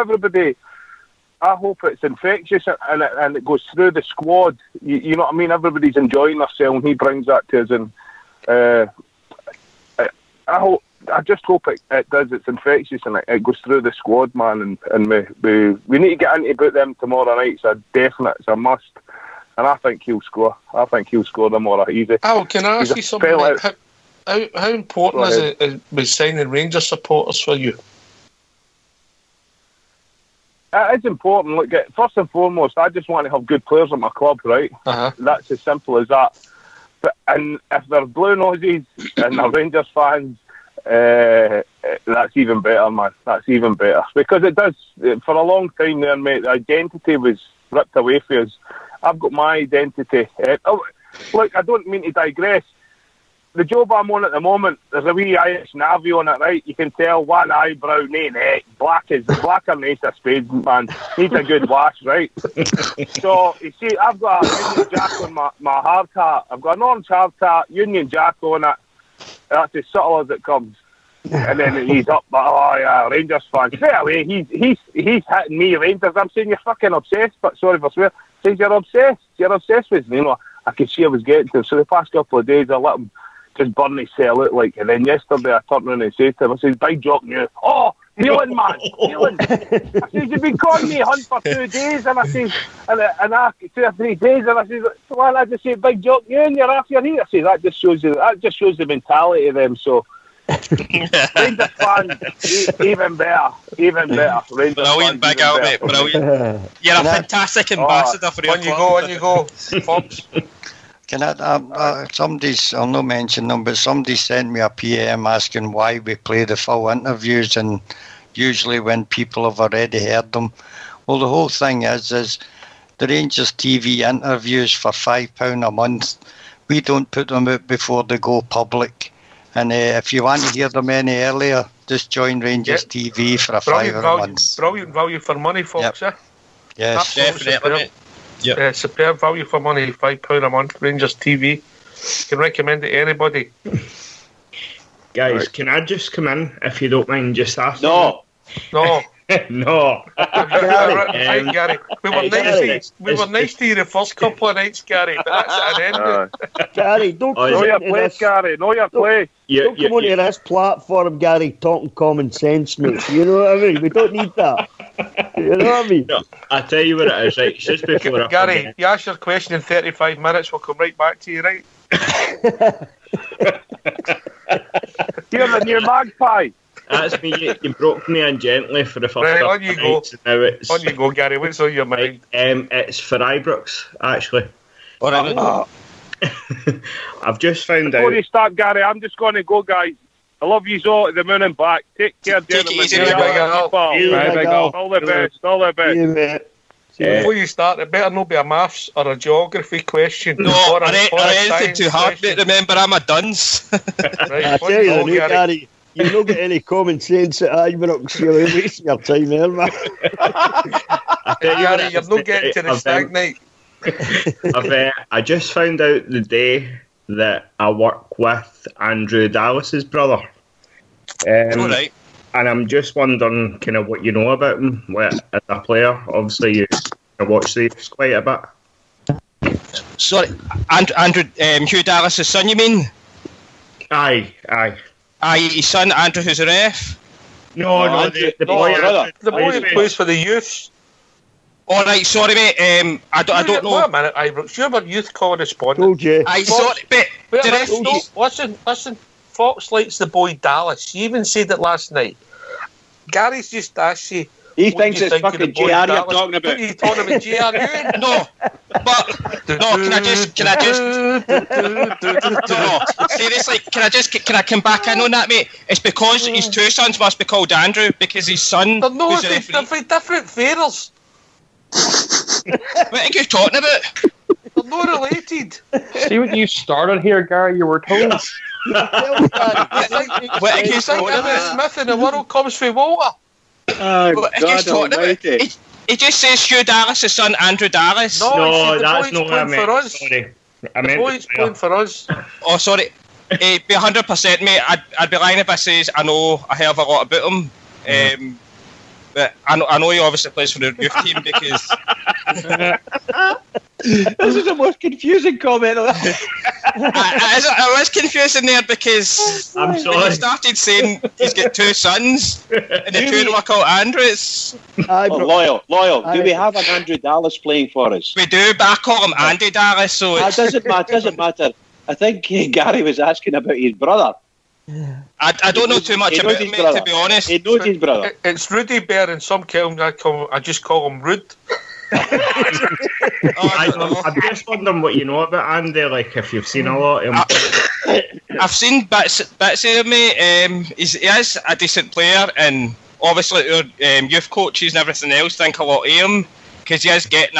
it's infectious and it goes through the squad. You know what I mean? Everybody's enjoying themselves, and he brings that to us. And I just hope it does. It's infectious and it goes through the squad, man. And we need to get into about them tomorrow night. It's a definite, it's a must. And I think he'll score. I think he'll score tomorrow easy. Oh, can I ask you something? How important is it signing Rangers supporters for you? It is important. Look, first and foremost, I just want to have good players at my club, right? That's as simple as that. And if they're blue noses and they're Rangers fans, that's even better, man. That's even better, because it does. For a long time there, mate, the identity was ripped away from us. I've got my identity. Look, I don't mean to digress. The job I'm on at the moment, there's a wee Irish navvy on it, right? You can tell one eyebrow, no neck, blacker than Ace of Spades, man. Needs a good wash, right? So, you see, I've got a Union Jack on my hard hat. I've got an orange hard hat, Union Jack on it. That's as subtle as it comes. And then he's up, oh yeah, Rangers fans. Fair away, he's hitting me, Rangers. I'm saying you're fucking obsessed, but sorry for swearing. Says you're obsessed with me. You know, I could see I was getting to him. So the past couple of days, I let him just burn his cell out, like. And then yesterday, I turned around and said to him, I said, Big Jock New. Oh, Nealon, man, Nealon. I said, you've been calling me Hunt for 2 days, and I said, and 2 or 3 days, and I said, so why not just say Big Jock New, and you're after here? I said, that just shows the mentality of them. So Rangers fans, even better. Rangers brilliant, Big Al, mate, brilliant. You're a fantastic ambassador for your club. On you go, Fox. I'll not mention them, but somebody sent me a PM asking why we play the full interviews, and usually when people have already heard them. Well, the whole thing is the Rangers TV interviews for £5 a month. We don't put them out before they go public. And if you want to hear them any earlier, just join Rangers TV for a £5 a month. Brilliant value for money, folks. Yep. Yes, definitely. Yep. Superb value for money, £5 a month, Rangers TV. Can recommend it to anybody. Guys, Can I just come in, if you don't mind, just asking? No. No. Gary. We were nice to you the first couple of nights, Gary, but that's at an end. Gary, don't come know your into place, this. Gary. Know your place. Don't come onto this platform, Gary, talking common sense, mate. You know what I mean? We don't need that. You know what I mean? No, I tell you what it is, right? It's just before Gary, you ask your question in 35 minutes, we'll come right back to you, right? You're the new magpie. That's me. You broke me in gently for the first right, couple on you of go. nights. Now it's, on you go, Gary. What's on your mind? It's for Ibrox, actually. All I've just found out. Before you start, Gary, I'm just going to go, guys. I love you all to the moon and back. Take care, gentlemen. Take it easy, Big Al. All the best. All the best. Yeah, mate. Before you start, it better not be a maths or a geography question. No, or anything too hard, mate. Remember, I'm a dunce. Right, I tell you, the Gary, you've not got any common sense at Ibrox. You're wasting your time there, man. I Gary, you're not getting to the stag night. I just found out the day that I work with Andrew Dallas's brother. All right. And I'm just wondering kind of what you know about him as a player. Obviously, you watch these quite a bit. Sorry, Andrew, Hugh Dallas' son, you mean? Aye, his son, Andrew, who's a ref? No, the boy. The boy who plays for the youth. All right, sorry, mate. I don't know. Wait a minute, Ibrox. You're my youth correspondent. Told you. Sorry, but listen. Fox likes the boy Dallas. You even said it last night. Gary's just asked you. He thinks it's fucking JR you're talking about. What are you talking about, JR? No, but can I just no, seriously, can I come back in on that, mate? It's because his two sons must be called Andrew because his son. They're no, they're different fathers. What are you talking about? They're not related. See what you started here, Gary. You were told. What are you talking about? Smith in the world comes from Walter. God almighty. It just says Hugh Dallas' son, Andrew Dallas. No, that's not what I meant. Sorry. I meant the boy's playing for us. Oh, sorry. Be 100%, mate. I'd be lying if I says I know a hell of a lot about him. But I know he obviously plays for the youth team because... This is the most confusing comment. I was confusing there because I'm sorry. When he started saying he's got two sons and the two of them are called Andrews. Loyal. Do we have an Andrew Dallas playing for us? We do, but I call him Andy Dallas. So it doesn't matter. I think Gary was asking about his brother. I don't know too much about him, mate, to be honest. He knows his brother. It's Rudy Bear, and some kill I just call him Rude. I'm just wondering what you know about Andy, like if you've seen a lot of him. I've seen bits of him, mate. He is a decent player, and obviously our youth coaches and everything else think a lot of him because he is getting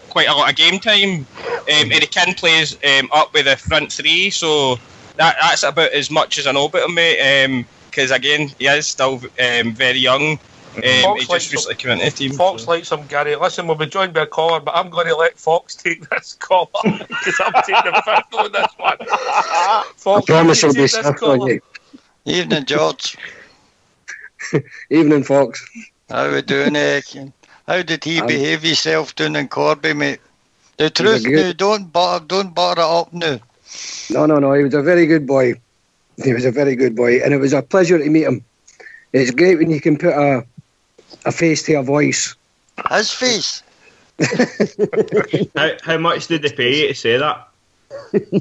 quite a lot of game time, and he can play up with the front three, so that's about as much as I know about him, mate. Because again, he is still very young. He just recently came into the team. Fox likes him, Gary. Listen, we'll be joined by a caller, but I'm going to let Fox take this caller because I'm taking the fifth on this one. Fox, I promise I'll be swift on you. Evening, George. Evening, Fox. How we doing, How did he behave himself down in Corby, mate? The truth now, don't butter it up now. No, he was a very good boy. He was a very good boy, and it was a pleasure to meet him. It's great when you can put a face to a voice. His face? How much did they pay you to say that?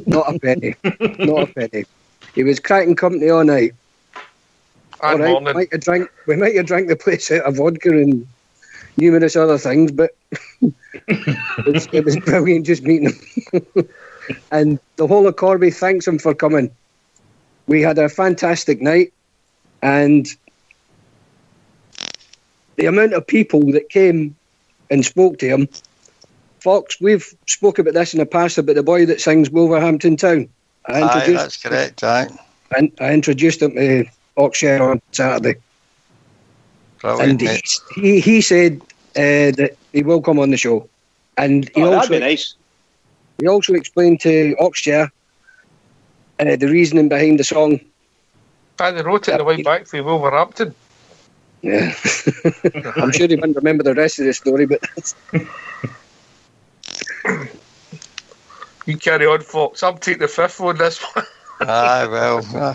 Not a penny. Not a penny. He was cracking company all night. All right, we might have drank the place out of vodka and numerous other things, but it was brilliant just meeting him. And the whole of Corby thanks him for coming. We had a fantastic night, and the amount of people that came and spoke to him. Fox, we've spoke about this in the past about the boy that sings Wolverhampton Town. That's correct, aye. And I introduced him to Oxshare on Saturday. Brilliant, and he said that he will come on the show. And he that'd be nice. He also explained to Oxshare the reasoning behind the song. They wrote it on the way back for Wolverhampton. Yeah. I'm sure he wouldn't remember the rest of the story, but... You carry on, Fox. I'll take the fifth on this one. Well,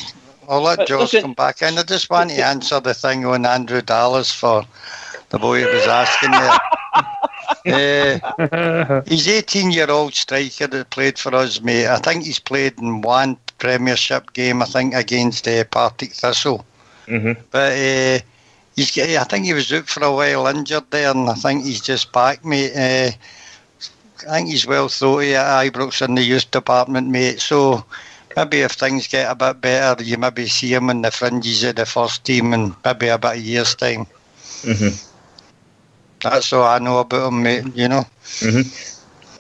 I'll let George come back in. I just want to answer the thing on Andrew Dallas for the boy who was asking there. He's 18-year-old striker that played for us, mate. I think he's played in one Premiership game, I think, against Partick Thistle. Mm-hmm. But I think he was out for a while injured there, and I think he's just back, mate. I think he's well thought of at Ibrox in the youth department, mate. So maybe if things get a bit better, you maybe see him in the fringes of the first team in maybe about a year's time. Mm-hmm. That's all I know about him, mate, you know. Mm-hmm.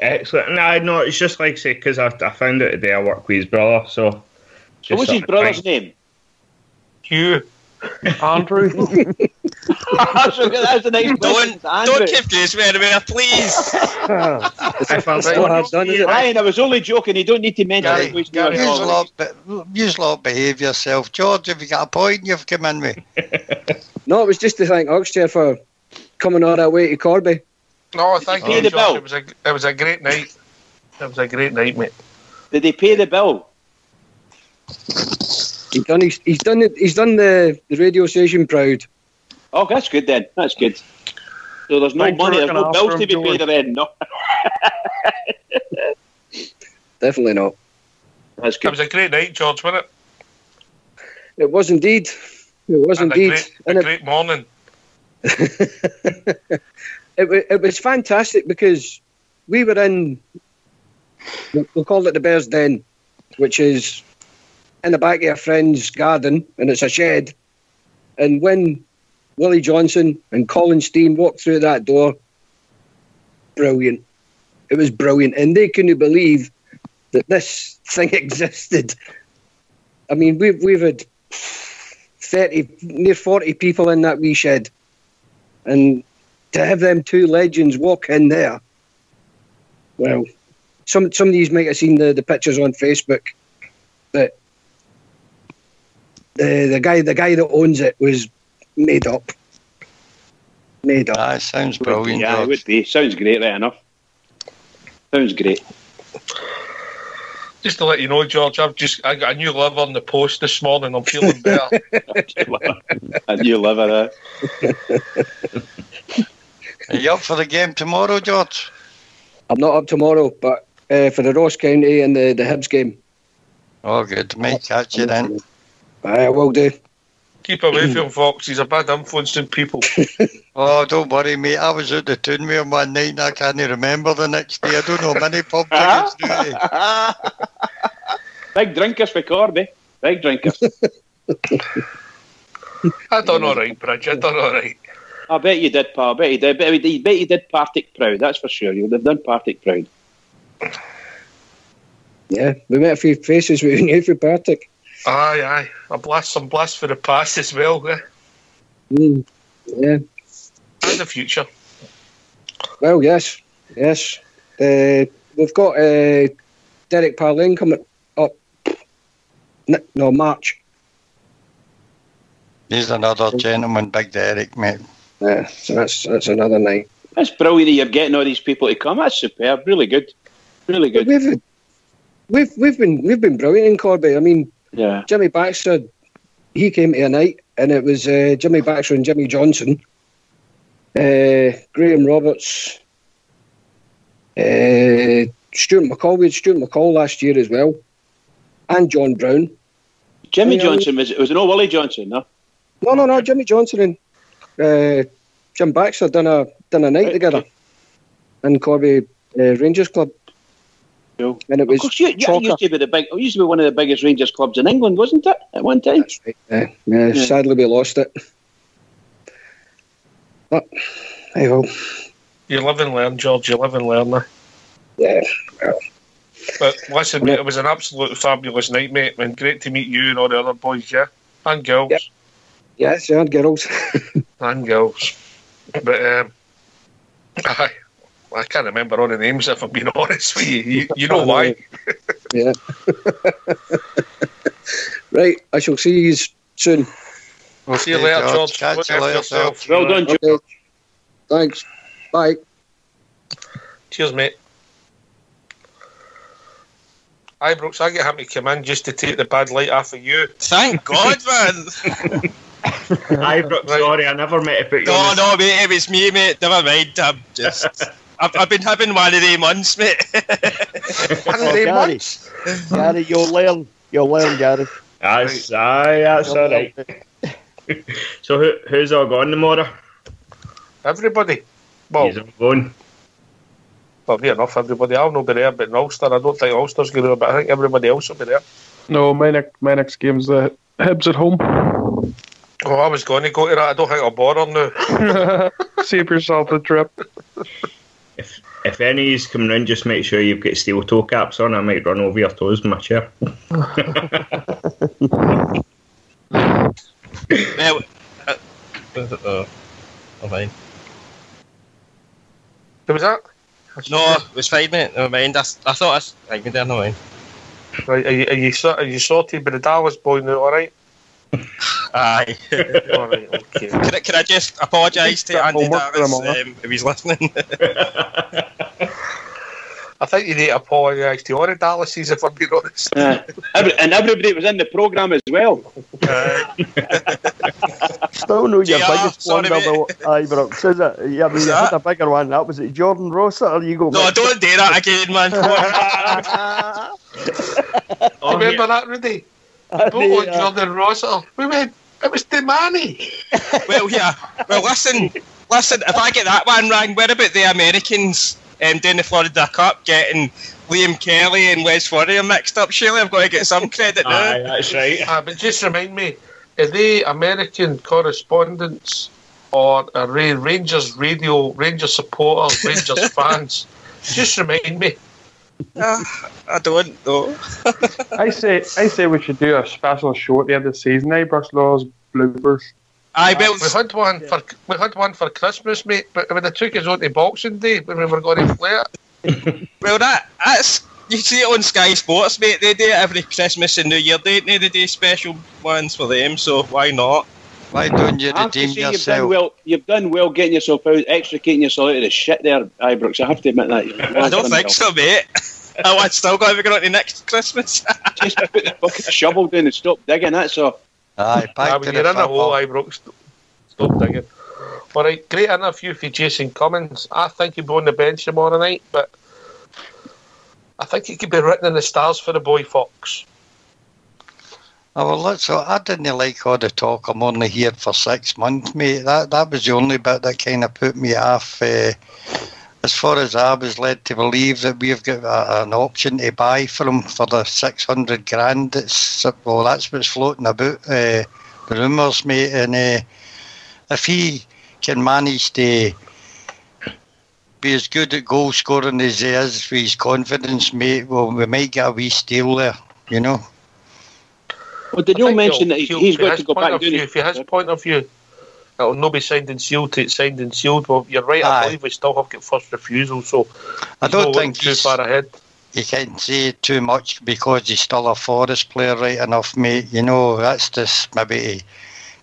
Excellent. No, it's just like I say, because I found out today I work with his brother, so... What's his brother's name? Hugh. Andrew. That's a nice Don't confuse me anywhere, please. Ryan, I was only joking. You don't need to mention it. You lot behave yourself. George, have you got a point you've come in with? No, it was just to thank Oxchair for coming all that way to Corby. No, thank you, George. It was a great night. It was a great night, mate. Did they pay the bill? He's done the radio station proud. Oh, that's good then. That's good. So there's no money, there's no bills to be paid at the end, no? Definitely not. That's good. It was a great night, George, wasn't it? It was indeed. It was indeed. A great morning. It was fantastic because we were in, we'll call it the Bears Den, which is in the back of a friend's garden, and it's a shed. And when Willie Johnson and Colin Steen walked through that door, brilliant. It was brilliant. And they couldn't believe that this thing existed. I mean, we've had 30, near 40 people in that wee shed. And to have them two legends walk in there, well, some of these might have seen the pictures on Facebook that the guy that owns it was made up. That sounds brilliant. Yeah, it would be. Sounds great, right enough. Sounds great. Just to let you know, George, I got a new liver on the post this morning. I'm feeling better. A new liver, Are you up for the game tomorrow, George? I'm not up tomorrow, but for the Ross County and the Hibs game. Oh, good. Might catch you then. I will do. Keep away from Fox. He's a bad influence on people. Oh, don't worry, mate. I was out the tune with him one night and I can't remember the next day. I don't know many pub tickets, do they? Big drinkers for Corby. Big drinkers. I done all right, Bridge. I done all right. I bet you did, pal. I bet you did. I bet you did Partick proud, that's for sure. You'd have done Partick proud. Yeah, we met a few faces we knew for Partick. Aye. Some blast for the past as well, yeah. Yeah. And the future. Well, yes. We've got Derek Parlane coming up. No, March. He's another gentleman, Big Derek, mate. Yeah, so that's another night. That's brilliant that you're getting all these people to come. That's superb. Really good. Really good. We've been brilliant in Corby. I mean, yeah. Jimmy Baxter, he came to a night, and it was Jimmy Baxter and Jimmy Johnson, Graham Roberts, Stuart McCall. We had Stuart McCall last year as well, and John Brown. Jimmy Johnson was it no Willie Johnson? No. No. Jimmy Johnson and Jim Baxter done a night together in Corby Rangers Club. Cool. And it was used to be one of the biggest Rangers clubs in England, wasn't it? At one time. That's right. Yeah. Sadly, we lost it. But hey ho. You live and learn, George. You live and learn, mate. Yeah. Well. But listen, mate, it was an absolute fabulous night, mate. And great to meet you and all the other boys, yeah, and girls. Yep. Yes, and girls. And girls. But I can't remember all the names, if I'm being honest with you. You know why. Yeah. Right, I shall see you soon. We'll see you later, George. Catch you later, yourself. Well done, George. Okay. Thanks. Bye. Cheers, mate. Aye, Brooks, I get him to come in just to take the bad light off of you. Thank God, man. Aye, Brooks, sorry, I never meant to put you on. No, mate, it was me, mate. Never mind. I'm just... I've been having one of them months, mate. One of them months? Gary, you'll learn, Gary. That's all right. So who's all gone tomorrow? Everybody. Well, he's all gone. Well, near enough everybody. I'll not be there, but in Ulster, I don't think Ulster's going to, but I think everybody else will be there. No, my next game's the Hibs at home. Oh, I was going to go to that. I don't think I'll bother now. Save yourself a trip. If any is coming in, just make sure you've got steel toe caps on. I might run over your toes in my chair. Well, oh, fine. Who was that? No, it was fine, mate. Never mind. I thought I can never mind. Right, are you sorted by the Dallas boy now? All right. Aye. All right. Okay. Can I just apologise to Andy Davis if he's listening? I think you need to apologise to all the Dallases, if I'm being honest. And everybody was in the programme as well. Still know your biggest sorry, blunder though, Ibrox, is it? Yeah, I mean, you had a bigger one. That was it, Jordan Rossiter. You go. No, don't do that again, man. Remember that, Rudy? Don't Jordan Rossiter. We went. It was Demani. Well, yeah. Well, listen. If I get that one wrong, what about the Americans doing the Florida Cup getting Liam Kelly and Wes Fodder mixed up? Surely I've got to get some credit now. Aye, that's right. But just remind me, are they American correspondents or are they Rangers radio, Rangers supporters, Rangers fans? Just remind me. I don't know. I say we should do a special show at the end of the season. Ibrox Laws bloopers. We had one for Christmas, mate. But when they took us on to Boxing Day when we were going to play it. Well, that's you see it on Sky Sports, mate. They do it every Christmas and New Year, don't they? They do special ones for them. So why not? Why don't you redeem yourself? You've done well getting yourself out, extricating yourself out of the shit there, Ibrox. I have to admit that. I don't think so, mate. I've still got to be going on to next Christmas. Just put the fucking shovel down and stop digging, that's all. Aye, back when you're in a hole, Ibrox, stop digging. Alright, great interview for Jason Cummins. I think he'll be on the bench tomorrow night, but I think he could be written in the stars for the boy Fox. Oh, well, look, so I didn't like all the talk. I'm only here for 6 months, mate. That was the only bit that kind of put me off. As far as I was led to believe that we've got an option to buy from for the 600 grand. That's what's floating about. The rumours, mate. And if he can manage to be as good at goal scoring as he is with his confidence, mate, well, we might get a wee steal there, you know. Well, did you mention that he's got to go back doing it? From his point of view, it'll not be signed and sealed till it's signed and sealed. Well, you're right, I believe we still have got first refusal, so I don't think too far ahead. You can't say too much because he's still a Forest player, right enough, mate. You know, that's just maybe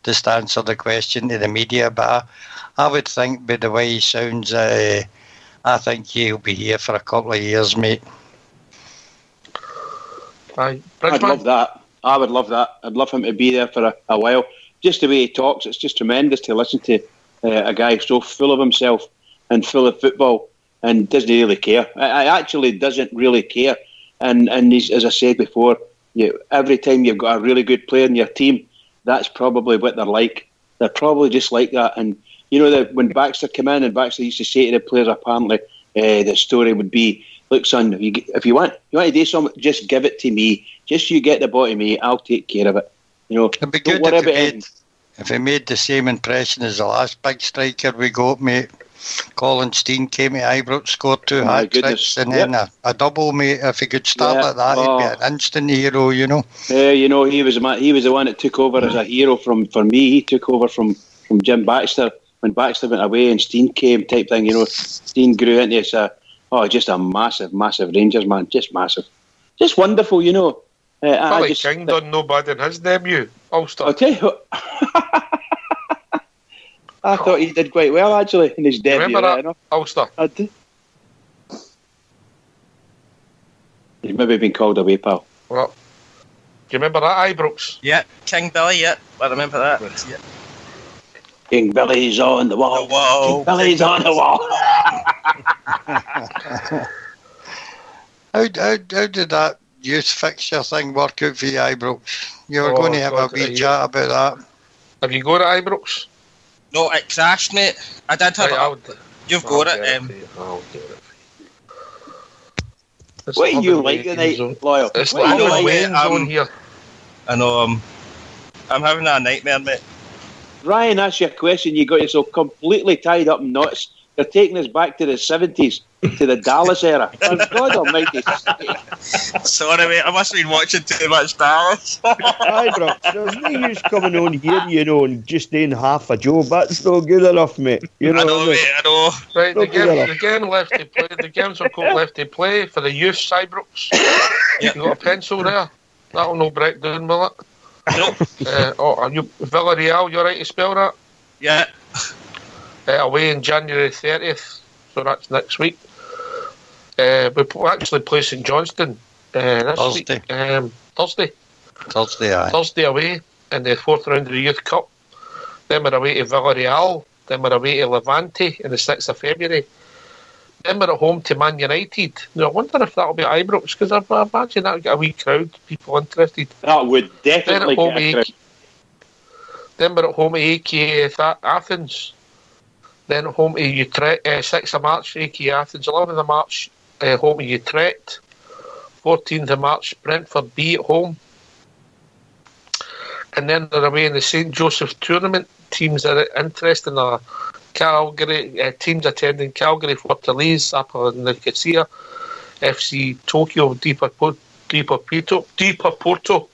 just to answer the question to the media, but I would think by the way he sounds, I think he'll be here for a couple of years, mate. I'd love that. I would love that. I'd love him to be there for a while. Just the way he talks, it's just tremendous to listen to a guy so full of himself and full of football and doesn't really care. I actually doesn't really care. And he's, as I said before, every time you've got a really good player in your team, that's probably what they're like. They're probably just like that. And you know that when Baxter came in and Baxter used to say to the players, apparently the story would be, look, son, if you want to do something, just give it to me. Just you get the ball to me, I'll take care of it. You know, it'd be good if he made the same impression as the last big striker we got, mate. Colin Steen came to Ibrox, scored 2 hat-tricks, and then a double, mate. If he could start like that, he'd be an instant hero, you know. You know, he was the one that took over as a hero for me. He took over from Jim Baxter when Baxter went away and Steen came, type thing. You know, Steen grew into just a massive, massive Rangers man, just massive, just wonderful, you know. Billy King done no bad in his debut, Ulster. I'll tell you, I thought he did quite well actually in his debut. Remember that, Ulster? I do. He's maybe been called away, pal. Well, do you remember that, Ibrox? Yeah, King Billy. Yeah, I remember that. Yeah. King Billy's on the wall. King Billy's on the wall. How did that youth fixture thing work out for you, Ibrox? You were going to have a wee chat about that. Have you got it, Ibrox? No, it crashed, mate. I did have it. You've got it. I'll get it. What are you like tonight, Loyal? It's like a waiting zone here. I know. I'm having a nightmare, mate. Ryan asked you a question. You got yourself completely tied up in knots. They're taking us back to the 70s, to the Dallas era. Oh, God almighty. Sorry, mate, I must have been watching too much Dallas. Aye, bro. There's no use coming on here, you know, and just doing half a job. That's not good enough, mate. You know, I know, mate, I know. Right, Not good enough. the game left to play. The games are called left to play for the youth Cybrooks. You got a pencil there? That'll no break down, will it? No. Are you Villarreal? You're right to spell that? Yeah. Away in January 30th, so that's next week. We actually play St Johnstone this Thursday. week. Thursday. Thursday, aye. Thursday away in the 4th round of the Youth Cup. Then we're away to Villarreal. Then we're away to Levante in the 6th of February. Then we're at home to Man United. Now, I wonder if that'll be at Ibrox, because I imagine that'll get a wee crowd, people interested. That would definitely get a crowd. Then we're at home to AEK Athens. Then home to Utrecht, 6th of March, AEK Athens. 11th of March, home to Utrecht. 14th of March, Brentford B at home. And then they're away in the St Joseph tournament. Teams that are interested are Calgary, teams attending Calgary, Fortaleza, Apa Nicosia, FC Tokyo, Deeper Porto,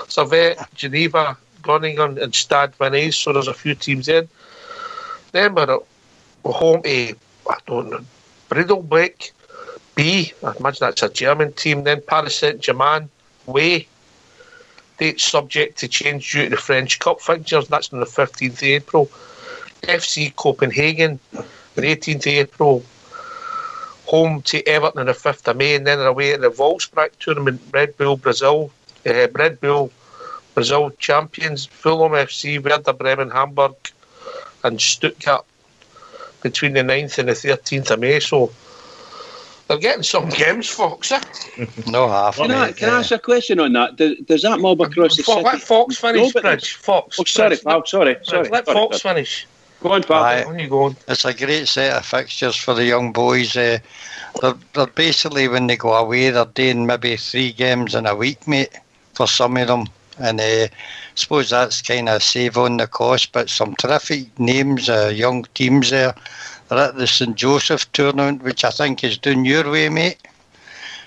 Servette, Geneva, Groningen and Stade Rennais, so there's a few teams in. Then we're at home to, I don't know, Bridalbeck B, I imagine that's a German team. Then Paris Saint-Germain away. Dates subject to change due to the French Cup fixtures, that's on the 15th of April. FC Copenhagen on the 18th of April. Home to Everton on the 5th of May, and then they're away at the Volkswagen tournament, Red Bull Brazil champions, Fulham FC, Werder Bremen, Hamburg and Stuttgart between the 9th and the 13th of May. So they're getting some games, Fox. No half. Can I ask a question on that? Does that mob across the city? Let Fox finish, Bridge. Fox. Oh, sorry, pal. Sorry. Let Fox finish. Go on, pal. Aye. On you going. It's a great set of fixtures for the young boys. They're basically, when they go away, they're doing maybe 3 games in a week, mate, for some of them. And I suppose that's kind of save on the cost, but some terrific names, young teams there. They're at the St Joseph tournament, which I think is down your way, mate.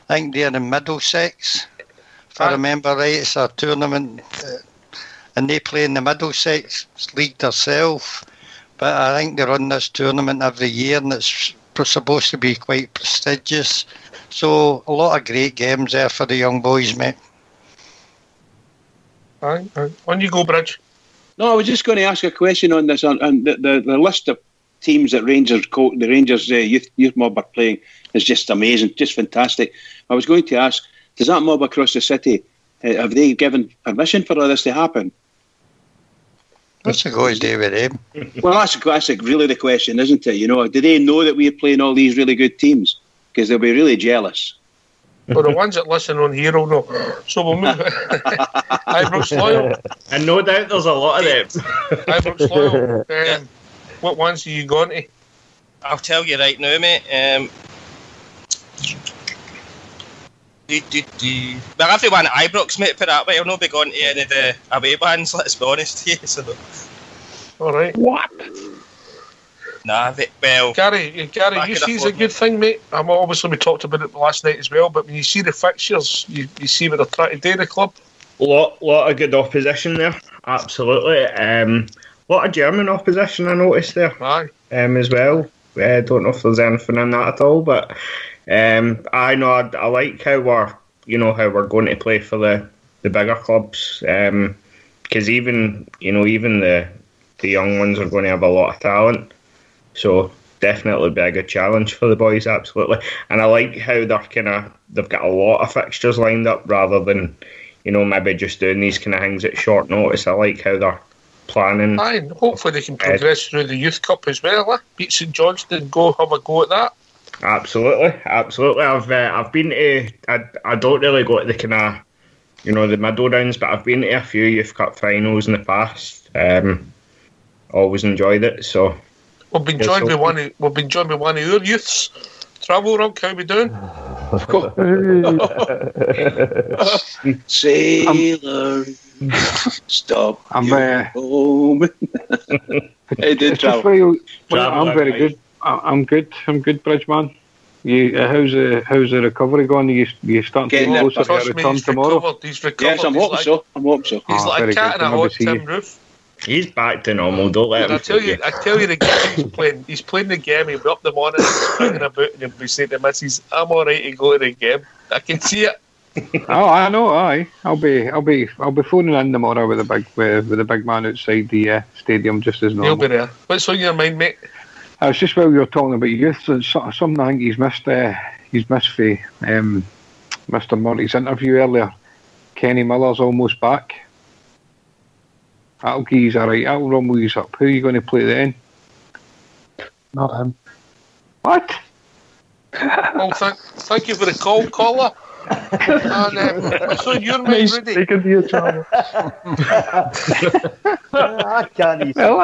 I think they're in Middlesex. If I remember right, it's a tournament, and they play in the Middlesex League themselves. But I think they run this tournament every year, and it's supposed to be quite prestigious. So a lot of great games there for the young boys, mate. Aye. On you go, Bridge. No, I was just going to ask a question on this, on the list of teams that the Rangers youth mob are playing is just amazing, just fantastic. I was going to ask, does that mob across the city, have they given permission for all this to happen? What's it got to do with them? Well, that's really the question, isn't it? You know, do they know that we're playing all these really good teams? Because they'll be really jealous. Well, the ones that listen on here will know. So we'll move. Ibrox Loyal. And no doubt there's a lot of them. Ibrox Loyal. What ones are you going to? I'll tell you right now, mate. Well, everyone at Ibrox, mate, put that way. I'll not be going to any of the away bands, let's be honest here. So. Alright. What? Nah, well... Gary, you see it's a good thing, mate. Obviously, we talked about it last night as well, but when you see the fixtures, you see what they're trying to do, the club. Lot of good opposition there, absolutely. Lot of German opposition I noticed there. Aye. As well. I don't know if there's anything in that at all, but I know I like how we're going to play for the bigger clubs, because even the young ones are going to have a lot of talent. So definitely be a good challenge for the boys, absolutely. And I like how they've got a lot of fixtures lined up rather than maybe just doing these kind of things at short notice. I like how they're planning. Aye, hopefully they can progress through the Youth Cup as well. Beat St Johnstone, have a go at that. Absolutely. I've been to. I don't really go to the kind of the middle rounds, but I've been to a few Youth Cup finals in the past. Always enjoyed it. So we've been joined with one of your youths. Travel Rock, how we doing? Sailor, stop. I'm home. Hey, did Travel? I'm very good. I'm good. I'm good, Bridgeman. How's the recovery going? You starting to get closer to a return tomorrow? He's recovered. Yes, I'm hoping so. He's like a cat in a hot tin roof. He's back to normal. Don't let him. I tell you the game he's playing. He's playing the game. He'll be up the morning, springing about, and he'll be saying to Mrs, "I'm all right to go to the game." I can see it. Oh, I know. Aye, I'll be phoning in tomorrow with the big man outside the stadium, just as normal. He'll be there. What's on your mind, mate? I was just while you were talking about youth, something I think he's missed for Mr. Murray's interview earlier. Kenny Miller's almost back. That'll give you a right. That'll rumble you up. Who are you going to play then? Not him. What? Well, thank you for the call, caller. And what's on your mind, Rudy? Taking the trouble. I can't even. Well,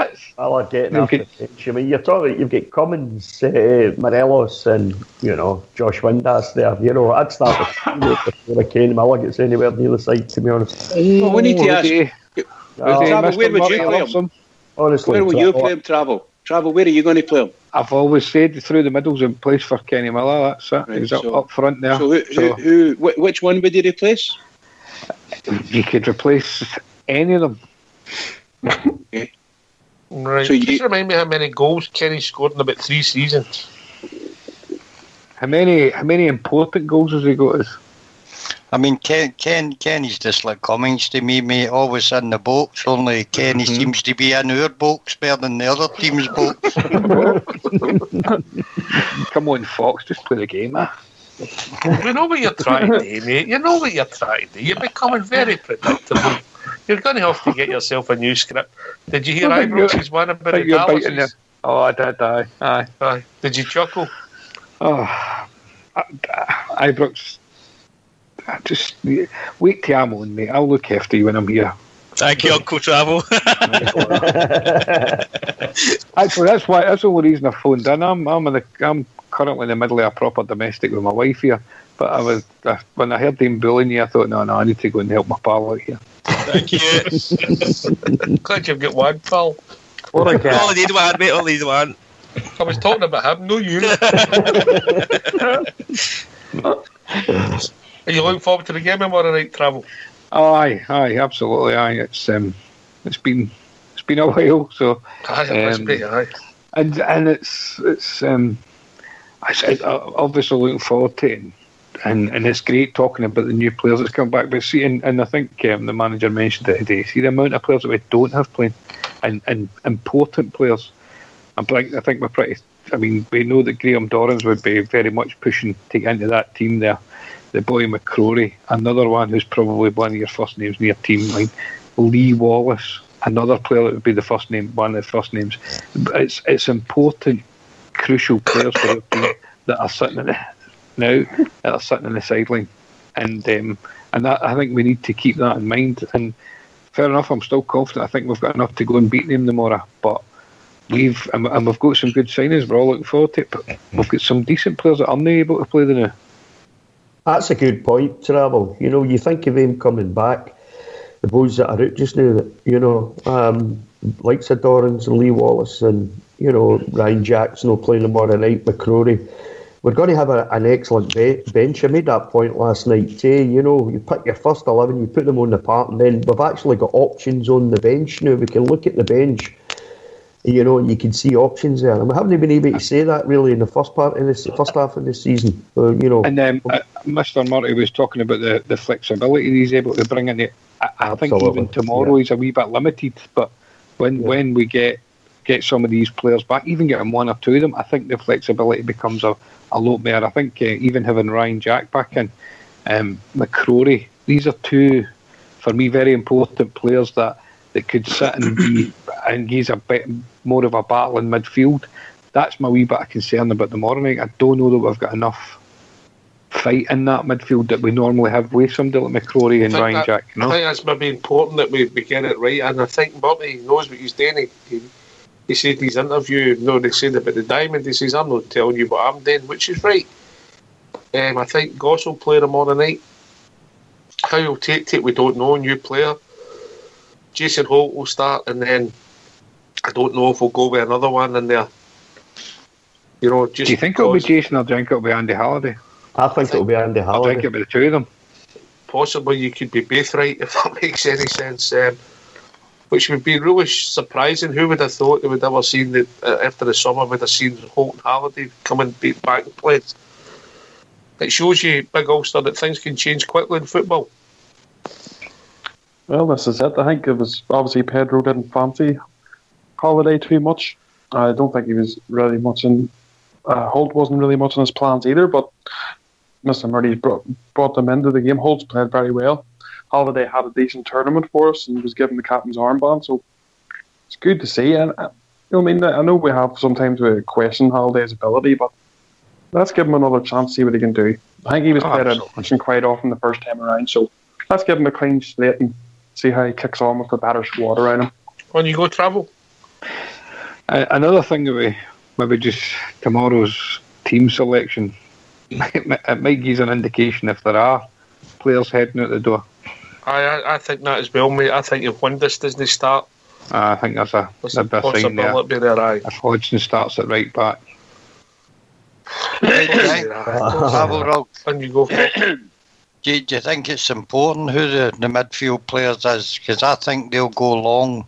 I get enough attention. I mean, you're talking. You've got Cummins, Morelos, and Josh Windass there. I'd start before Kenny Miller gets anywhere near the side. To be honest, well, we need to ask. Travel, where would you play him? Honestly, where will you play him? Travel, where are you going to play him? I've always said through the middle's in place for Kenny Miller. That's it. He's up front there. So which one would he replace? You could replace any of them. Okay. Right. So just remind me how many goals Kenny scored in about 3 seasons. How many important goals has he got? I mean, Kenny's just like Cummings to me, mate. Always in the box. Only Kenny seems to be in our box better than the other team's box. Come on, Fox, just play the game, You know what you're trying to do, mate. You know what you're trying to do. You're becoming very predictable. You're going to have to get yourself a new script. Did you hear Ibrox's one about the Dallas? Oh, I did, aye. Did you chuckle? Oh, Ibrox. Just wait till I'm on, mate. I'll look after you when I'm here. Thank you, Uncle Travel. Actually, that's the only reason I phoned in. I'm currently in the middle of a proper domestic with my wife here. But when I heard him bullying you, I thought, no, I need to go and help my pal out here. Thank you. Glad you've got one pal. All I need one, mate. All need one. I was talking about him, no you. Are you looking forward to the game tomorrow night, Travel? Oh, aye, absolutely, aye. It's been a while, so. Aye. And it's obviously looking forward to it, and it's great talking about the new players that's come back. But see, and I think the manager mentioned it today. See the amount of players that we don't have playing, and important players. I think we're pretty. I mean, we know that Graham Dorrans would be very much pushing to get into that team there. The boy McCrory, another one who's probably one of your first names in your team line. Lee Wallace, another player that would be one of the first names. It's important, crucial players for the team that are sitting in the sideline, and that, I think we need to keep that in mind. And fair enough, I'm still confident. I think we've got enough to go and beat them tomorrow, but we've got some good signings. We're all looking forward to it, but we've got some decent players that aren't able to play the now. That's a good point, Travel. You think of him coming back, the boys that are out just now, like Dorrans and Lee Wallace and, Ryan Jackson will play tomorrow night, McCrory. We're going to have an excellent bench. I made that point last night too. You pick your first 11, you put them on the park, and then we've actually got options on the bench now. We can look at the bench, and you can see options there. And we haven't been able to say that really in the first half of the season. And Mr. Murray was talking about the flexibility he's able to bring in. I think even tomorrow he's a wee bit limited, but when we get some of these players back, even getting one or two of them, I think the flexibility becomes a lot better. I think even having Ryan Jack back in, McCrory, these are two, for me, very important players that could sit and he's a bit more of a battle in midfield. That's my wee bit of concern about the morning. I don't know that we've got enough fight in that midfield that we normally have with somebody like McCrory and Ryan Jack. I think that's maybe important that we get it right, and I think Murray knows what he's doing. He said in his interview, they said about the diamond, he says, I'm not telling you what I'm doing, which is right. I think Goss will play tomorrow night. How he'll take it, we don't know. New player. Jason Holt will start, and then I don't know if we'll go with another one in there. You know, just do you think it'll be Jason or do you think it'll be Andy Halliday? I think it'll be Andy Halliday. I think it'll be the two of them. Possibly, you could be both right if that makes any sense. Which would be really surprising. Who would have thought they would ever seen that after the summer would have seen Holt and Halliday come and beat back and play? It shows you, Big Ulster, that things can change quickly in football. Well, this is it. I think it was obviously Pedro didn't fancy Halliday too much. I don't think he was really much in. Holt wasn't really much in his plans either, but Mr. Murray brought them into the game. Holt's played very well. Halliday had a decent tournament for us and was given the captain's armband, so it's good to see. And I know we have sometimes we question Halliday's ability, but let's give him another chance, see what he can do. I think he was played out quite often the first time around, so let's give him a clean slate and see how he kicks on with a better squad around him. On you go, Travel. Another thing that we maybe just tomorrow's team selection, it might give us an indication if there are players heading out the door. I think that as well, mate. I think if Windus doesn't start, I think there's a sign there. If Hodgson starts at right back. And you go for it. Do you think it's important who the midfield players is? Because I think they'll go long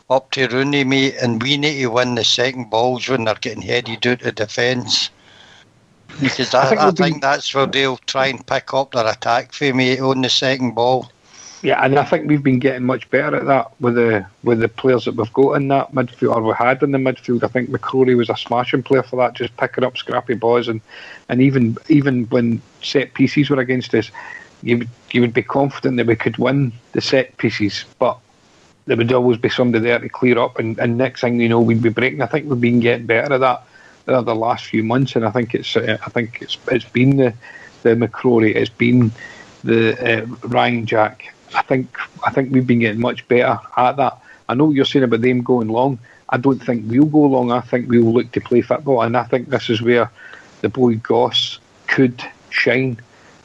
up to Rooney, mate, and we need to win the second balls when they're getting headed out of defence. Because I think that's where they'll try and pick up their attack for me on the second ball. Yeah, and I think we've been getting much better at that with the players that we've got in that midfield, or we had in the midfield. I think McCrory was a smashing player for that, just picking up scrappy balls, and even when set pieces were against us, you would be confident that we could win the set pieces, but there would always be somebody there to clear up, and next thing you know, we'd be breaking. I think we've been getting better at that the last few months, and I think it's been the McCrory, it's been the Ryan Jack. I think we've been getting much better at that. I know what you're saying about them going long. I don't think we'll go long. I think we'll look to play football, and I think this is where the boy Goss could shine.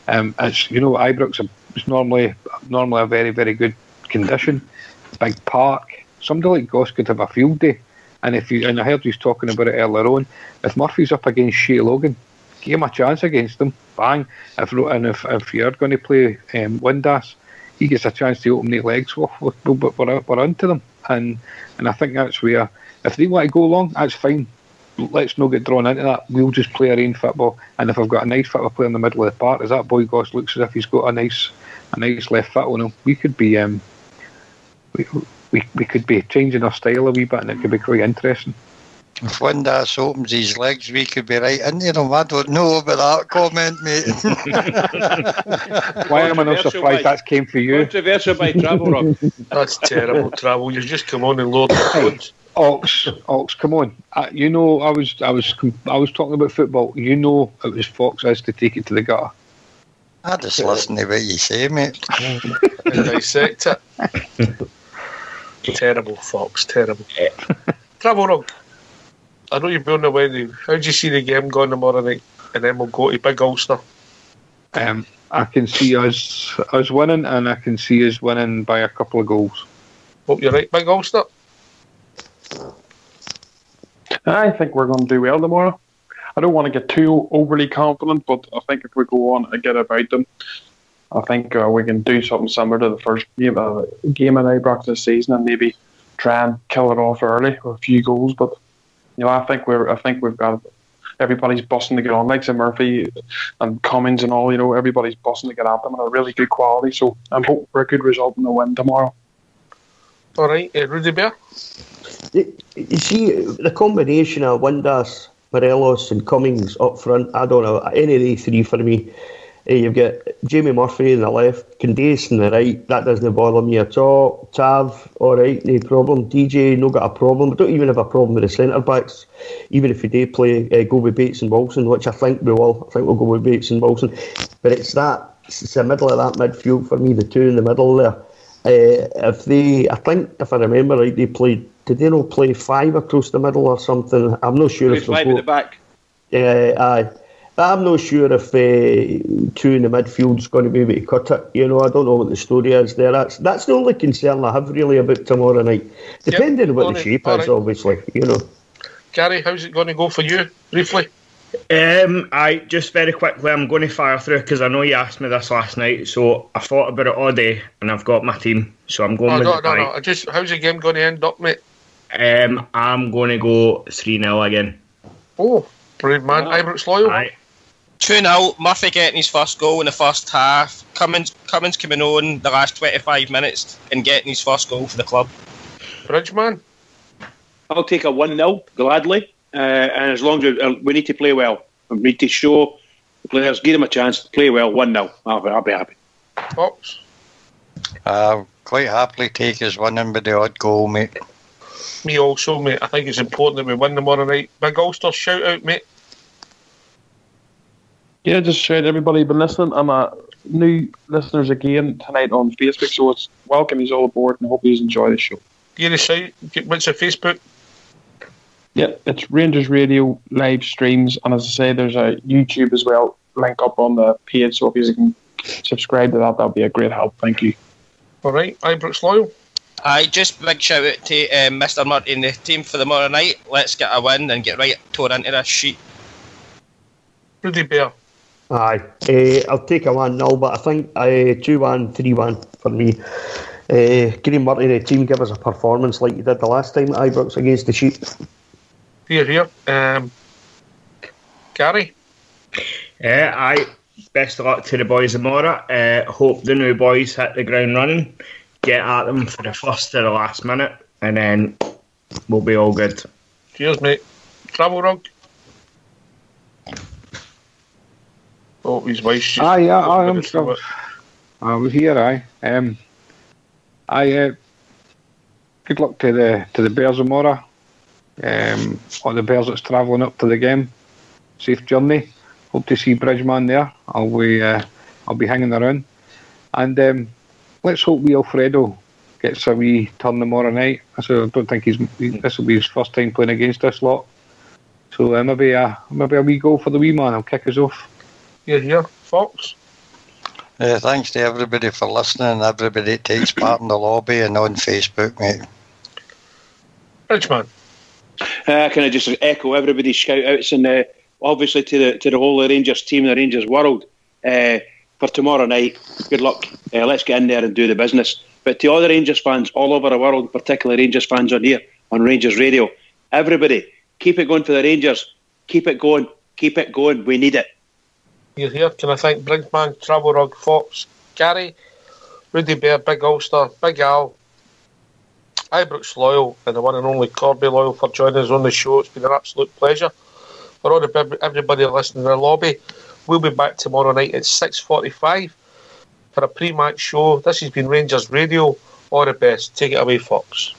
As you know, Ibrox is normally a very, very good condition, big park. Somebody like Goss could have a field day. And I heard you talking about it earlier on. If Murphy's up against Shea Logan, give him a chance against them. Bang! If you're going to play Windass, he gets a chance to open their legs. We're onto them, and I think that's where if they want to go long, that's fine. Let's not get drawn into that. We'll just play our own football. And if I've got a nice football player in the middle of the park, as that boy Goss looks as if he's got a nice left foot on him, we could be we could be changing our style a wee bit, and it could be quite interesting. If Windass opens his legs, we could be right into them. I don't know about that comment, mate. Why am I not surprised that came for you? Controversial by Travel Rock. That's terrible, Travel. You just come on and load the phones. Ox, come on. You know, I was talking about football. You know, it was Fox's to take it to the gutter. I just listen to what you say, mate. And dissect it. Terrible, Fox. Terrible. Travel Rock. I know you're born away. How do you see the game going tomorrow night? And then we'll go to Big Ulster. I can see us winning, and I can see us winning by a couple of goals. Hope you're right, Big Ulster. I think we're going to do well tomorrow. I don't want to get too overly confident, but I think if we go on and get about them, I think we can do something similar to the first game at Ibrox this season, and maybe try and kill it off early with a few goals. But you know, I think we've got everybody's busting to get on, like Murphy and Cummings and all. You know, everybody's busting to get at them and a really good quality. So I'm hoping for a good result in the win tomorrow. All right, Rudy Bear. You see, the combination of Windass, Morelos and Cummings up front, I don't know, any of these three for me. You've got Jamie Murphy on the left, Candace on the right, that doesn't bother me at all. Tav, alright, no problem. DJ, no got a problem. We don't even have a problem with the centre backs, even if we do play, go with Bates and Wilson, which I think we will. I think we'll go with Bates and Wilson. But it's the middle of that midfield for me, the two in the middle there. I think if I remember right, did they not play five across the middle or something? I'm not sure if five at the back. Aye. I'm not sure if two in the midfield's going to be able to cut it. You know, I don't know what the story is there. That's the only concern I have really about tomorrow night. Depending on what the shape is, obviously. You know. Gary, how's it going to go for you, briefly? I just very quickly, I'm going to fire through because I know you asked me this last night, so I thought about it all day, and I've got my team, so I'm going with No. How's the game going to end up, mate? I'm going to go 3-0 again. Oh, brave man. Ibrox loyal. 2-0. Murphy getting his first goal in the first half. Cummins coming on the last 25 minutes and getting his first goal for the club. Bridgeman. I'll take a 1-0 gladly. And as long as we need to play well, we need to show the players, give them a chance to play well. 1-0, I'll be happy. Fox? I'll quite happily take us winning with the odd goal, mate. Me also, mate. I think it's important that we win tomorrow night. Big Ulster, shout out, mate. Yeah, just shout everybody been listening. I'm a new listeners again tonight on Facebook, so it's welcome you all aboard and hope you enjoy the show. Get a site. What's your Facebook? Yeah, it's Rangers Radio live streams, and as I say, there's a YouTube as well. Link up on the page, so if you can subscribe to that'll be a great help. Thank you. All right, Ibrox loyal. Just big shout out to Mr. Murty and the team for tomorrow night. Let's get a win and get right tore into this sheet. Rudy Bear. Aye, I'll take a 1-0, but I think 2-1, 3-1 for me. Graham Murty and the team give us a performance like you did the last time at Ibrox against the Sheep. Here. Gary? Best of luck to the boys tomorrow. Hope the new boys hit the ground running. Get at them for the first to the last minute, and then we'll be all good. Cheers, mate. Travel Rug? Oh, his wife's... I'm still... I was here, good luck to the Bears tomorrow. All the Bears that's travelling up to the game. Safe journey. Hope to see Bridgeman there. I'll be hanging around. And let's hope Alfredo gets a wee turn tomorrow night. So I don't think this will be his first time playing against this lot. So maybe a wee goal for the wee man. I'll kick us off. Here, Fox. Thanks to everybody for listening and everybody that takes part in the lobby and on Facebook, mate. Bridgeman. Can I just echo everybody's shout outs and obviously to the whole Rangers team, the Rangers world, for tomorrow night. Good luck. Let's get in there and do the business. But to all the Rangers fans all over the world, particularly Rangers fans on here on Rangers Radio, everybody, keep it going for the Rangers. Keep it going. Keep it going. We need it. Here. Can I thank Bridgeman, Travel Rug, Fox, Gary, Rudy Bear, Big Ulster, Big Al, Ibrox loyal, and the one and only Corby loyal for joining us on the show. It's been an absolute pleasure. For all everybody listening in the lobby, we'll be back tomorrow night at 6:45 for a pre-match show. This has been Rangers Radio. All the best. Take it away, Fox.